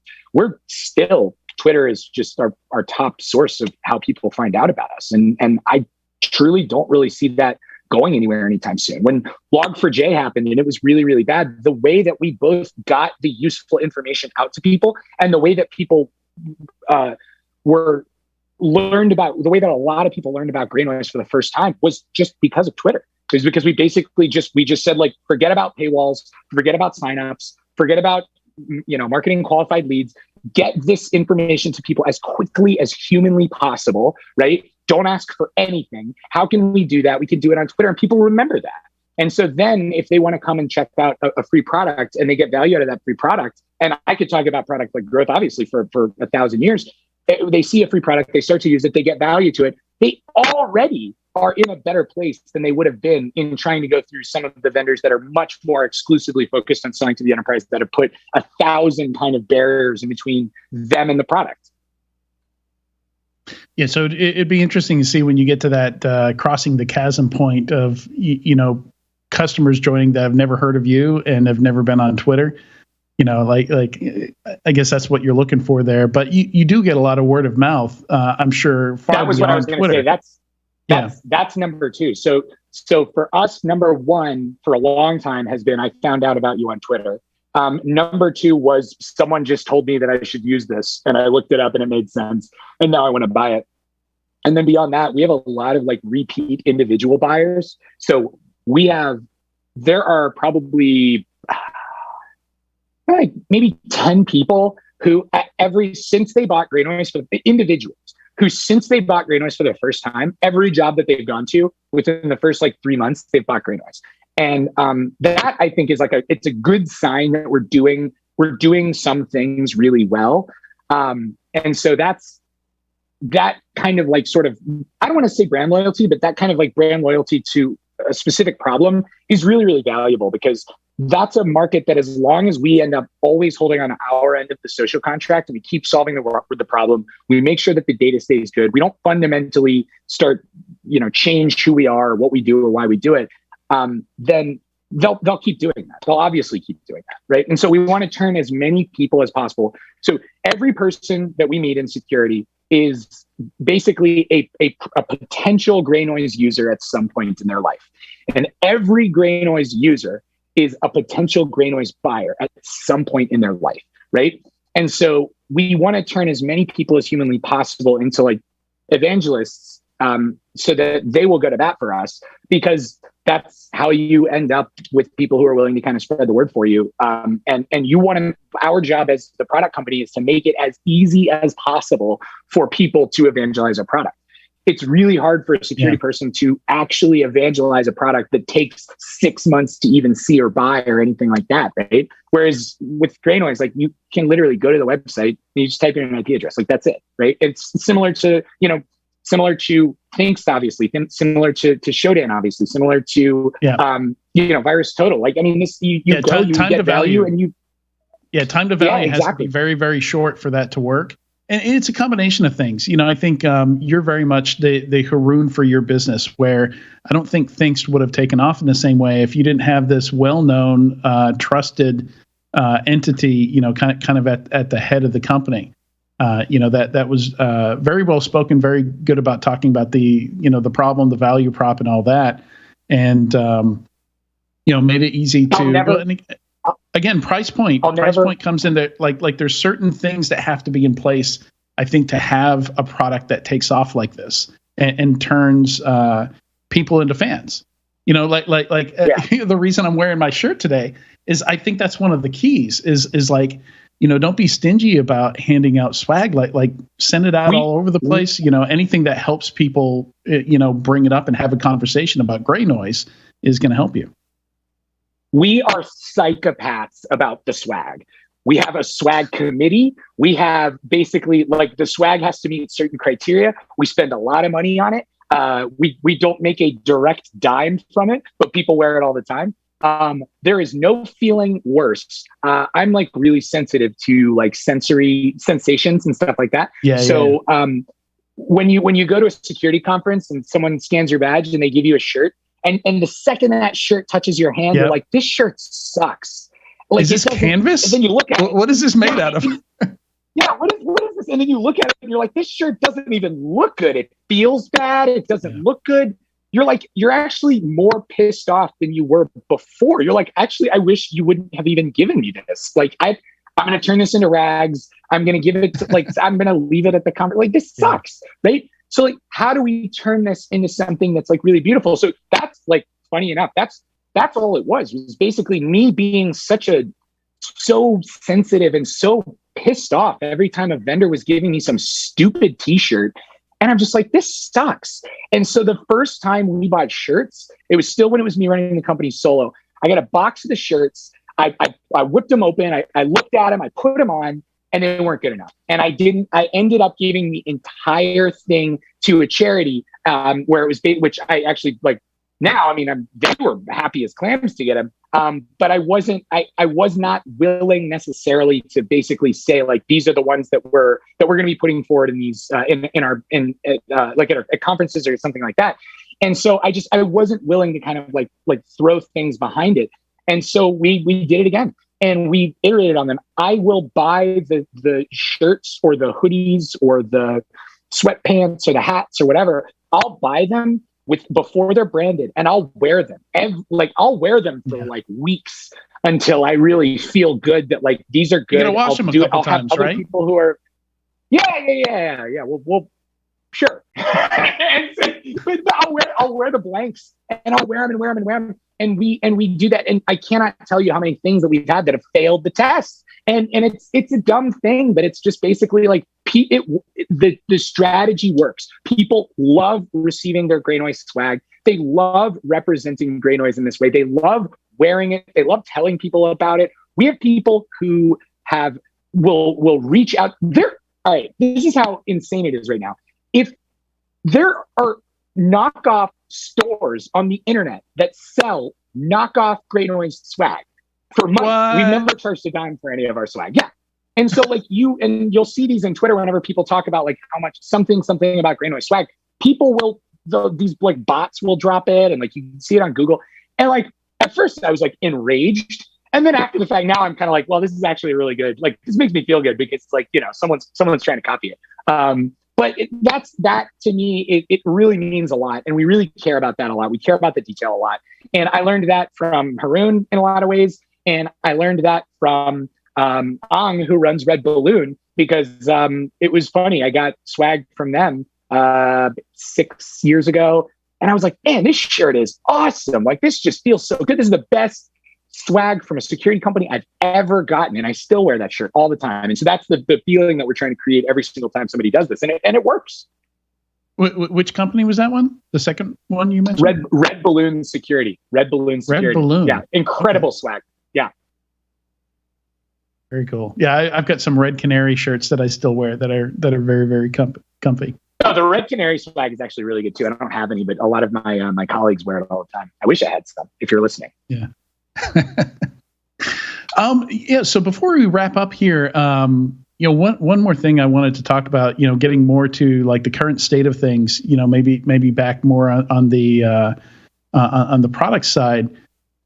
[SPEAKER 3] Twitter is just our top source of how people find out about us. And I truly don't really see that going anywhere anytime soon. When Log4j happened and it was really, really bad, the way that we both got the useful information out to people and the way that people the way that a lot of people learned about GreyNoise for the first time was just because of Twitter. It was because we basically just said, like, forget about paywalls, forget about signups, forget about, marketing qualified leads, get this information to people as quickly as humanly possible, right? Don't ask for anything. How can we do that? We can do it on Twitter, and people remember that. And so then if they want to come and check out a free product and they get value out of that free product, and I could talk about product like growth, obviously for 1,000 years, they see a free product, they start to use it, they get value to it. They already are in a better place than they would have been in trying to go through some of the vendors that are much more exclusively focused on selling to the enterprise, that have put 1,000 kind of barriers in between them and the product.
[SPEAKER 2] Yeah, so it'd be interesting to see when you get to that crossing the chasm point of, customers joining that have never heard of you and have never been on Twitter. I guess that's what you're looking for there. But you do get a lot of word of mouth, I'm sure.
[SPEAKER 3] That was what I was going to say. That's number two. So for us, number one for a long time has been, I found out about you on Twitter. Number two was, someone just told me that I should use this, and I looked it up and it made sense, and now I want to buy it. And then beyond that, we have a lot of like repeat individual buyers. So there are probably like maybe 10 people who since they bought GreyNoise, for the individuals who, since they bought GreyNoise for the first time, every job that they've gone to within the first like 3 months, they've bought GreyNoise. And that, I think, is it's a good sign that we're doing some things really well. And so that kind of like sort of, I don't want to say brand loyalty, but that kind of like brand loyalty to a specific problem is really, really valuable, because that's a market that, as long as we end up always holding on our end of the social contract and we keep solving the problem, we make sure that the data stays good, we don't fundamentally start, change who we are or what we do or why we do it, then they'll keep doing that. They'll obviously keep doing that, right? And so we want to turn as many people as possible. So every person that we meet in security is basically a potential GreyNoise user at some point in their life. And every GreyNoise user is a potential GreyNoise buyer at some point in their life, right? And so we want to turn as many people as humanly possible into like evangelists, so that they will go to bat for us, because that's how you end up with people who are willing to kind of spread the word for you. And you want to, our job as the product company is to make it as easy as possible for people to evangelize our product. it's really hard for a security person to actually evangelize a product that takes 6 months to even see or buy or anything like that, right? Whereas with GreyNoise, like you can literally go to the website and you just type in an IP address, like that's it, right? It's similar to Thinkst, obviously, similar to Shodan, obviously, similar to Virus Total. Like, I mean, this you get value, and you.
[SPEAKER 2] Yeah, time to value has to be very, very short for that to work. And it's a combination of things. I think you're very much the Haroon for your business, where I don't think Thinkst would have taken off in the same way if you didn't have this well-known, trusted entity, kind of at the head of the company. That was very well spoken, very good about talking about the problem, the value prop, and all that, and made it easy to. Again, price point. Point comes in there. Like there's certain things that have to be in place, I think, to have a product that takes off like this and turns people into fans. The reason I'm wearing my shirt today is I think that's one of the keys. Is like, don't be stingy about handing out swag. Like send it out all over the place. Anything that helps people, bring it up and have a conversation about GreyNoise is going to help you.
[SPEAKER 3] We are psychopaths about the swag. We have a swag committee. We have basically, like, the swag has to meet certain criteria. We spend a lot of money on it. We don't make a direct dime from it, but people wear it all the time. There is no feeling worse. I'm like really sensitive to like sensory sensations and stuff like that. When you go to a security conference and someone scans your badge and they give you a shirt, and the second that shirt touches your hand, you're like, this shirt sucks. Like,
[SPEAKER 2] is this canvas?
[SPEAKER 3] And then you look at it.
[SPEAKER 2] What is this made out of?
[SPEAKER 3] What is this? And then you look at it and you're like, this shirt doesn't even look good. It feels bad. It doesn't look good. You're actually more pissed off than you were before. You're like, actually, I wish you wouldn't have even given me this. Like, I'm going to turn this into rags. I'm going to give it to, like, I'm going to leave it at the conference. Like, this sucks, right? So, like, how do we turn this into something that's like really beautiful? So that's like, funny enough, that's all it was basically me being so sensitive and so pissed off every time a vendor was giving me some stupid t-shirt. And I'm just like, this sucks. And so the first time we bought shirts, it was still when it was me running the company solo. I got a box of the shirts. I whipped them open. I looked at them. I put them on. And they weren't good enough. And I ended up giving the entire thing to a charity where it was, which I actually like now. I mean, they were happy as clams to get them. But I was not willing necessarily to basically say like, these are the ones that we're going to be putting forward in these, at conferences or something like that. And so I wasn't willing to kind of like throw things behind it. And so we did it again. And we iterated on them. I will buy the shirts or the hoodies or the sweatpants or the hats or whatever. I'll buy them before they're branded, and I'll wear them. I'll wear them for like weeks until I really feel good that like these are good.
[SPEAKER 2] You're gonna wash them a couple times,
[SPEAKER 3] have other
[SPEAKER 2] right?
[SPEAKER 3] People who are, yeah. We'll sure. But I'll wear the blanks, and I'll wear them. And we do that. And I cannot tell you how many things that we've had that have failed the test. And it's a dumb thing, but it's just basically like the strategy works. People love receiving their GreyNoise swag. They love representing GreyNoise in this way. They love wearing it. They love telling people about it. We have people who will reach out. All right, this is how insane it is right now. If there are knockoff stores on the internet that sell knockoff GreyNoise swag for money, we've never charged a dime for any of our swag. Yeah. And so like you'll see these on Twitter whenever people talk about like how much something about GreyNoise swag, people these like bots will drop it, and like you can see it on Google. And like at first I was like enraged. And then after the fact, now I'm kind of like, well, this is actually really good. Like this makes me feel good because it's like, someone's trying to copy it. But that to me, it really means a lot. And we really care about that a lot. We care about the detail a lot. And I learned that from Haroon in a lot of ways. And I learned that from Ang, who runs Red Balloon, because it was funny. I got swag from them 6 years ago. And I was like, man, this shirt is awesome. Like, this just feels so good. This is the best swag from a security company I've ever gotten. And I still wear that shirt all the time. And so that's the feeling that we're trying to create every single time somebody does this. And it works.
[SPEAKER 2] Which company was that one? The second one you mentioned?
[SPEAKER 3] Red Balloon Security. Red Balloon Security.
[SPEAKER 2] Red Balloon.
[SPEAKER 3] Yeah, incredible swag. Yeah.
[SPEAKER 2] Very cool. Yeah, I've got some Red Canary shirts that I still wear that are very, very comfy.
[SPEAKER 3] Oh, the Red Canary swag is actually really good too. I don't have any, but a lot of my my colleagues wear it all the time. I wish I had some. If you're listening.
[SPEAKER 2] Yeah. Yeah. So before we wrap up here, one more thing I wanted to talk about, getting more to like the current state of things, maybe back more on the product side.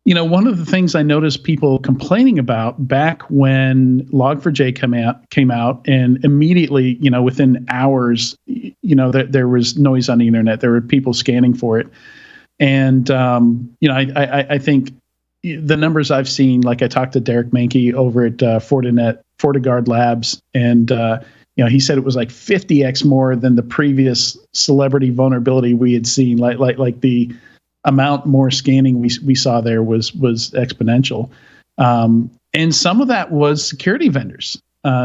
[SPEAKER 2] One of the things I noticed people complaining about back when Log4j came out, and immediately, within hours, there was noise on the internet. There were people scanning for it, and I think the numbers I've seen, like I talked to Derek Mankey over at FortiGuard Labs, and he said it was like 50x more than the previous celebrity vulnerability we had seen. Like the amount more scanning we saw there was exponential, and some of that was security vendors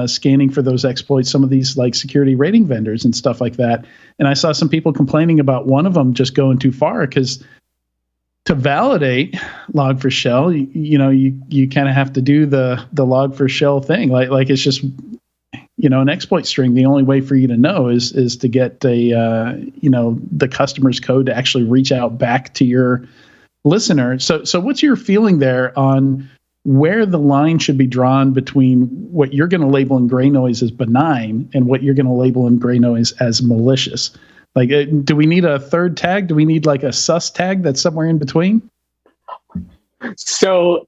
[SPEAKER 2] scanning for those exploits. Some of these like security rating vendors and stuff like that. And I saw some people complaining about one of them just going too far, because to validate Log4Shell, you kind of have to do the Log4Shell thing. Like it's just, an exploit string. The only way for you to know is to get the customer's code to actually reach out back to your listener. So what's your feeling there on where the line should be drawn between what you're going to label in GreyNoise as benign and what you're going to label in GreyNoise as malicious? Like, do we need a third tag? Do we need like a sus tag that's somewhere in between?
[SPEAKER 3] So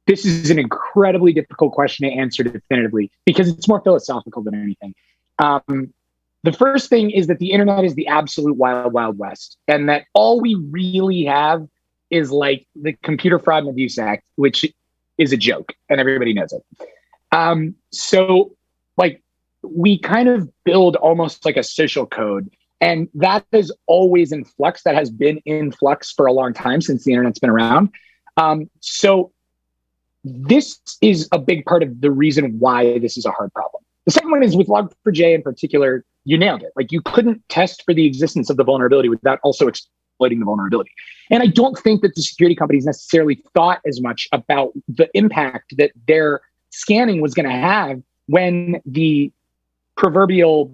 [SPEAKER 3] this is an incredibly difficult question to answer definitively, because it's more philosophical than anything. The first thing is that the internet is the absolute wild, wild west, and that all we really have is like the Computer Fraud and Abuse Act, which is a joke, and everybody knows it. So like, we kind of build almost like a social code, and that is always in flux. That has been in flux for a long time, since the internet's been around. So this is a big part of the reason why this is a hard problem. The second one is with Log4j in particular, you nailed it. Like, you couldn't test for the existence of the vulnerability without also exploiting the vulnerability. And I don't think that the security companies necessarily thought as much about the impact that their scanning was going to have when the proverbial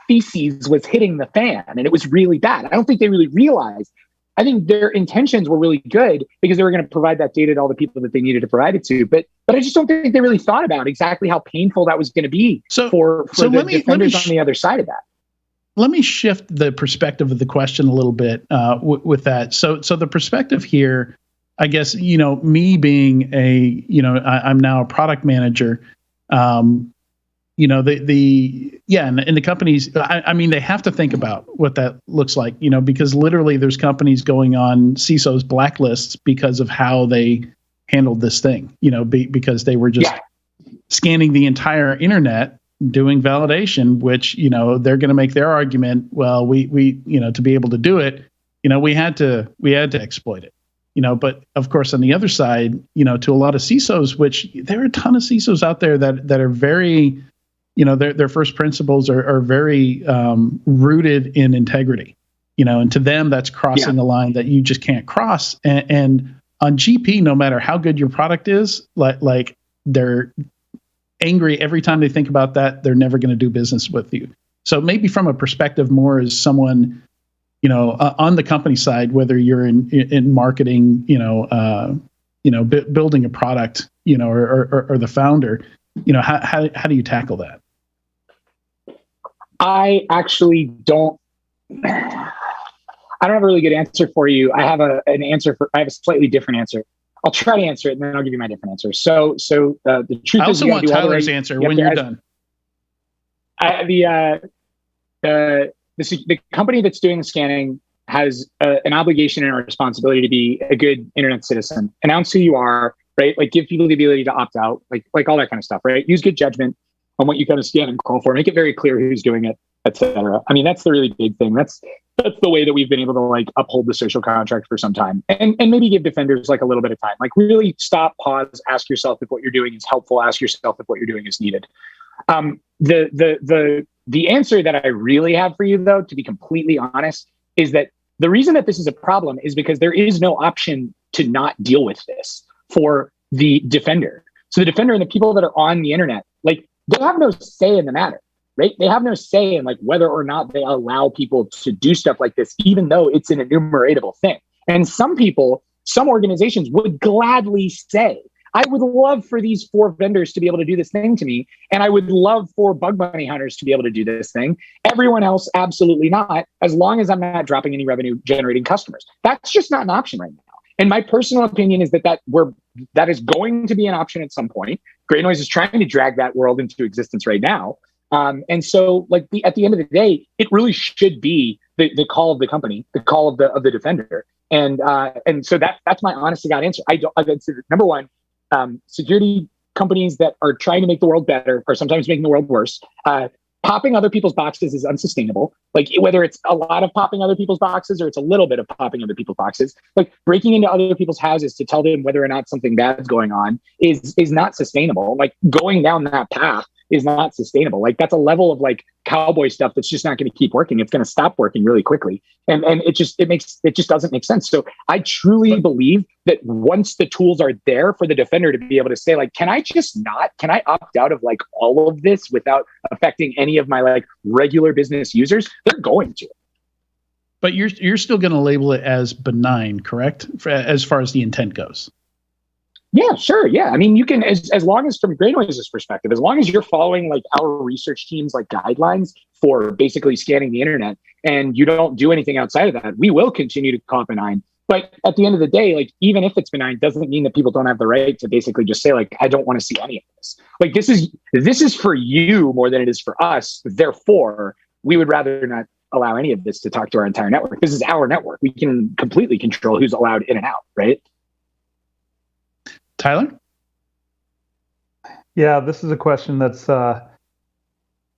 [SPEAKER 3] feces was hitting the fan, and it was really bad. I don't think they really realized. I think their intentions were really good, because they were going to provide that data to all the people that they needed to provide it to. But I just don't think they really thought about exactly how painful that was going to be for the defenders on the other side of that.
[SPEAKER 2] Let me shift the perspective of the question a little bit with that. So the perspective here, I guess, me being I'm now a product manager. And the companies, I mean, they have to think about what that looks like, because literally there's companies going on CISO's blacklists because of how they handled this thing, because they were just scanning the entire internet, doing validation, which, they're going to make their argument. Well, we to be able to do it, we had to exploit it. But of course, on the other side, to a lot of CISOs, which there are a ton of CISOs out there that are very, their first principles are very rooted in integrity, and to them, that's crossing a line that you just can't cross. And on GP, no matter how good your product is, like they're angry every time they think about that. They're never going to do business with you. So maybe from a perspective more as someone, on the company side, whether you're in marketing, building a product, or the founder, how do you tackle that?
[SPEAKER 3] I actually don't. I don't have a really good answer for you. I have I have a slightly different answer. I'll try to answer it, and then I'll give you my different answer. So the truth is,
[SPEAKER 2] I also want Tyler's answer when you're done.
[SPEAKER 3] The company that's doing the scanning has an obligation and a responsibility to be a good internet citizen. Announce who you are, right? Like, give people the ability to opt out, like all that kind of stuff, right? Use good judgment on what you kind of scan and call for. Make it very clear who's doing it, etc. I mean, that's the really big thing. That's the way that we've been able to like uphold the social contract for some time, and maybe give defenders like a little bit of time. Like, really stop, pause, ask yourself if what you're doing is helpful. Ask yourself if what you're doing is needed. The answer that I really have for you, though, to be completely honest, is that the reason that this is a problem is because there is no option to not deal with this for the defender. So the defender and the people that are on the internet, like, they have no say in the matter, right? They have no say in like whether or not they allow people to do stuff like this, even though it's an enumeratable thing. And some people, some organizations would gladly say, I would love for these 4 vendors to be able to do this thing to me. And I would love for bug bounty hunters to be able to do this thing. Everyone else, absolutely not, as long as I'm not dropping any revenue generating customers. That's just not an option right now. And my personal opinion is that is going to be an option at some point. GreyNoise is trying to drag that world into existence right now. And so like at the end of the day, it really should be the call of the company, the call of the defender. And so that's my honest to God answer. Number one, security companies that are trying to make the world better are sometimes making the world worse. Popping other people's boxes is unsustainable. Like whether it's a lot of popping other people's boxes or it's a little bit of popping other people's boxes, like breaking into other people's houses to tell them whether or not something bad's going on is not sustainable. Like going down that path is not sustainable. Like that's a level of like cowboy stuff that's just not going to keep working. It's going to stop working really quickly. And it just doesn't make sense. So I truly believe that once the tools are there for the defender to be able to say like, can I opt out of like all of this without affecting any of my like regular business users? They're going to.
[SPEAKER 2] But you're still going to label it as benign, correct? As far as the intent goes.
[SPEAKER 3] Yeah, sure. Yeah. I mean, you can, as long as from GreyNoise's perspective, as long as you're following like our research team's like guidelines for basically scanning the internet and you don't do anything outside of that, we will continue to call it benign. But at the end of the day, like, even if it's benign, doesn't mean that people don't have the right to basically just say like, I don't want to see any of this. Like, this is for you more than it is for us. Therefore, we would rather not allow any of this to talk to our entire network. This is our network. We can completely control who's allowed in and out, right?
[SPEAKER 2] Tyler?
[SPEAKER 4] Yeah, this is a question that's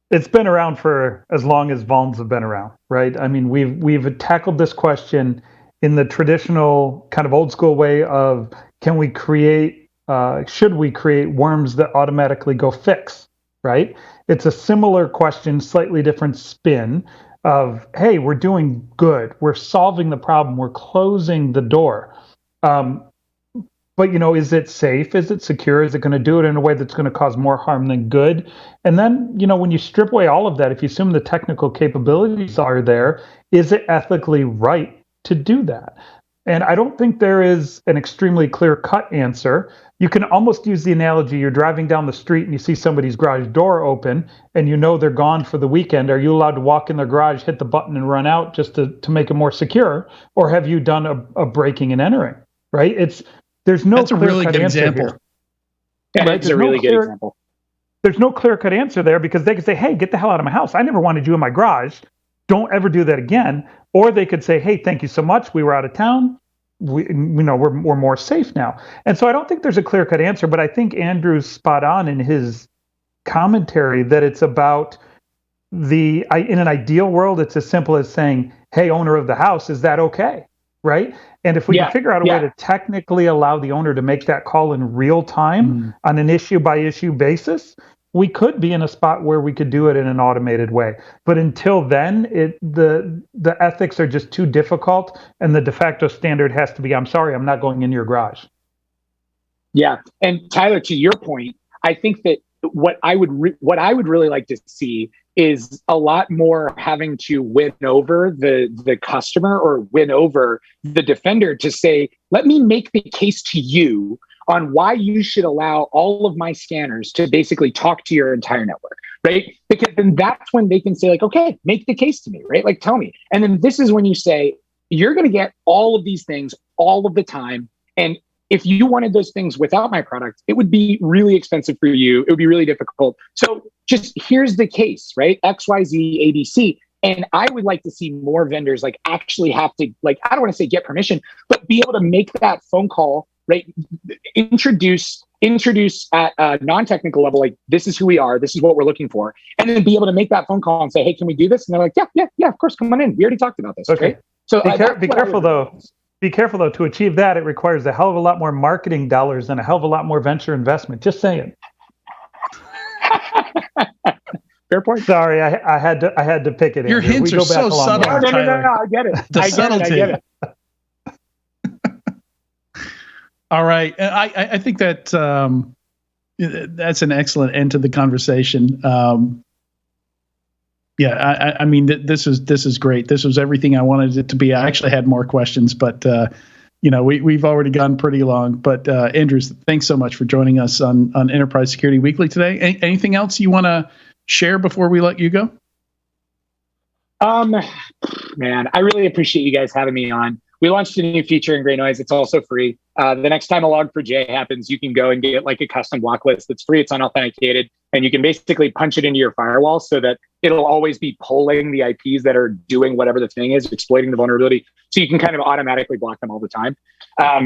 [SPEAKER 4] it's been around for as long as vulns have been around, right? I mean, we've tackled this question in the traditional kind of old school way of should we create worms that automatically go fix, right? It's a similar question, slightly different spin of, hey, we're doing good, we're solving the problem, we're closing the door. But, is it safe? Is it secure? Is it going to do it in a way that's going to cause more harm than good? And then, when you strip away all of that, if you assume the technical capabilities are there, is it ethically right to do that? And I don't think there is an extremely clear-cut answer. You can almost use the analogy, you're driving down the street and you see somebody's garage door open and they're gone for the weekend. Are you allowed to walk in their garage, hit the button and run out just to make it more secure? Or have you done a breaking and entering, right? There's no
[SPEAKER 2] That's a really good
[SPEAKER 4] answer
[SPEAKER 2] example.
[SPEAKER 4] here.
[SPEAKER 3] Yeah,
[SPEAKER 4] Right?
[SPEAKER 3] it's a really good example.
[SPEAKER 4] There's no clear-cut answer there because they could say, hey, get the hell out of my house. I never wanted you in my garage. Don't ever do that again. Or they could say, hey, thank you so much. We were out of town. We're more safe now. And so I don't think there's a clear-cut answer, but I think Andrew's spot on in his commentary that it's about in an ideal world, it's as simple as saying, hey, owner of the house, is that okay? Right? And if we can figure out a way to technically allow the owner to make that call in real time on an issue by issue basis, we could be in a spot where we could do it in an automated way. But until then, the ethics are just too difficult, and the de facto standard has to be, I'm sorry, I'm not going in your garage.
[SPEAKER 3] Yeah. And Tyler, to your point, I think that what I would really like to see is a lot more having to win over the customer or win over the defender to say, let me make the case to you on why you should allow all of my scanners to basically talk to your entire network, right? Because then that's when they can say like, okay, make the case to me, right? Like, tell me. And then this is when you say, you're going to get all of these things all of the time. And if you wanted those things without my product, it would be really expensive for you. It would be really difficult. So just here's the case, right? X, Y, Z, A, B, C. And I would like to see more vendors like actually have to, like, I don't want to say get permission, but be able to make that phone call, right? Introduce at a non-technical level, like, this is who we are, this is what we're looking for. And then be able to make that phone call and say, hey, can we do this? And they're like, yeah, of course, come on in. We already talked about this.
[SPEAKER 4] Okay.
[SPEAKER 3] Right? So
[SPEAKER 4] be careful though. Be careful though, to achieve that, it requires a hell of a lot more marketing dollars and a hell of a lot more venture investment. Just saying.
[SPEAKER 3] Fair point.
[SPEAKER 4] Sorry, I had to pick it.
[SPEAKER 2] Your
[SPEAKER 4] Andrew.
[SPEAKER 2] hints
[SPEAKER 4] We
[SPEAKER 2] are
[SPEAKER 4] go back
[SPEAKER 2] so
[SPEAKER 4] a long
[SPEAKER 2] subtle.
[SPEAKER 4] way.
[SPEAKER 3] No, I get it.
[SPEAKER 2] The
[SPEAKER 3] I get it.
[SPEAKER 2] All right. I think that that's an excellent end to the conversation. I mean, this is great. This was everything I wanted it to be. I actually had more questions, but we've already gone pretty long. But Andrew, thanks so much for joining us on Enterprise Security Weekly today. Anything else you want to share before we let you go?
[SPEAKER 3] Man, I really appreciate you guys having me on. We launched a new feature in GreyNoise. It's also free. The next time a log4j happens, you can go and get like a custom block list that's free. It's unauthenticated, and you can basically punch it into your firewall so that it'll always be polling the IPs that are doing whatever the thing is, exploiting the vulnerability. So you can kind of automatically block them all the time.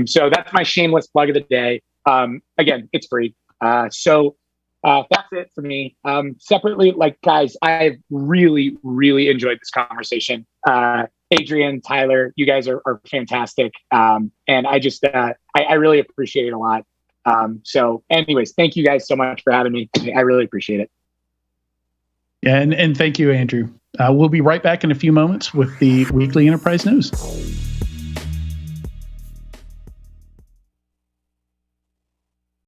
[SPEAKER 3] So that's my shameless plug of the day. Again, it's free. So that's it for me. Separately, like guys, I've really, really enjoyed this conversation. Adrian, Tyler, you guys are fantastic. And I just, I really appreciate it a lot. So anyways, thank you guys so much for having me. I really appreciate it.
[SPEAKER 2] Yeah, and thank you, Andrew. We'll be right back in a few moments with the weekly Enterprise News.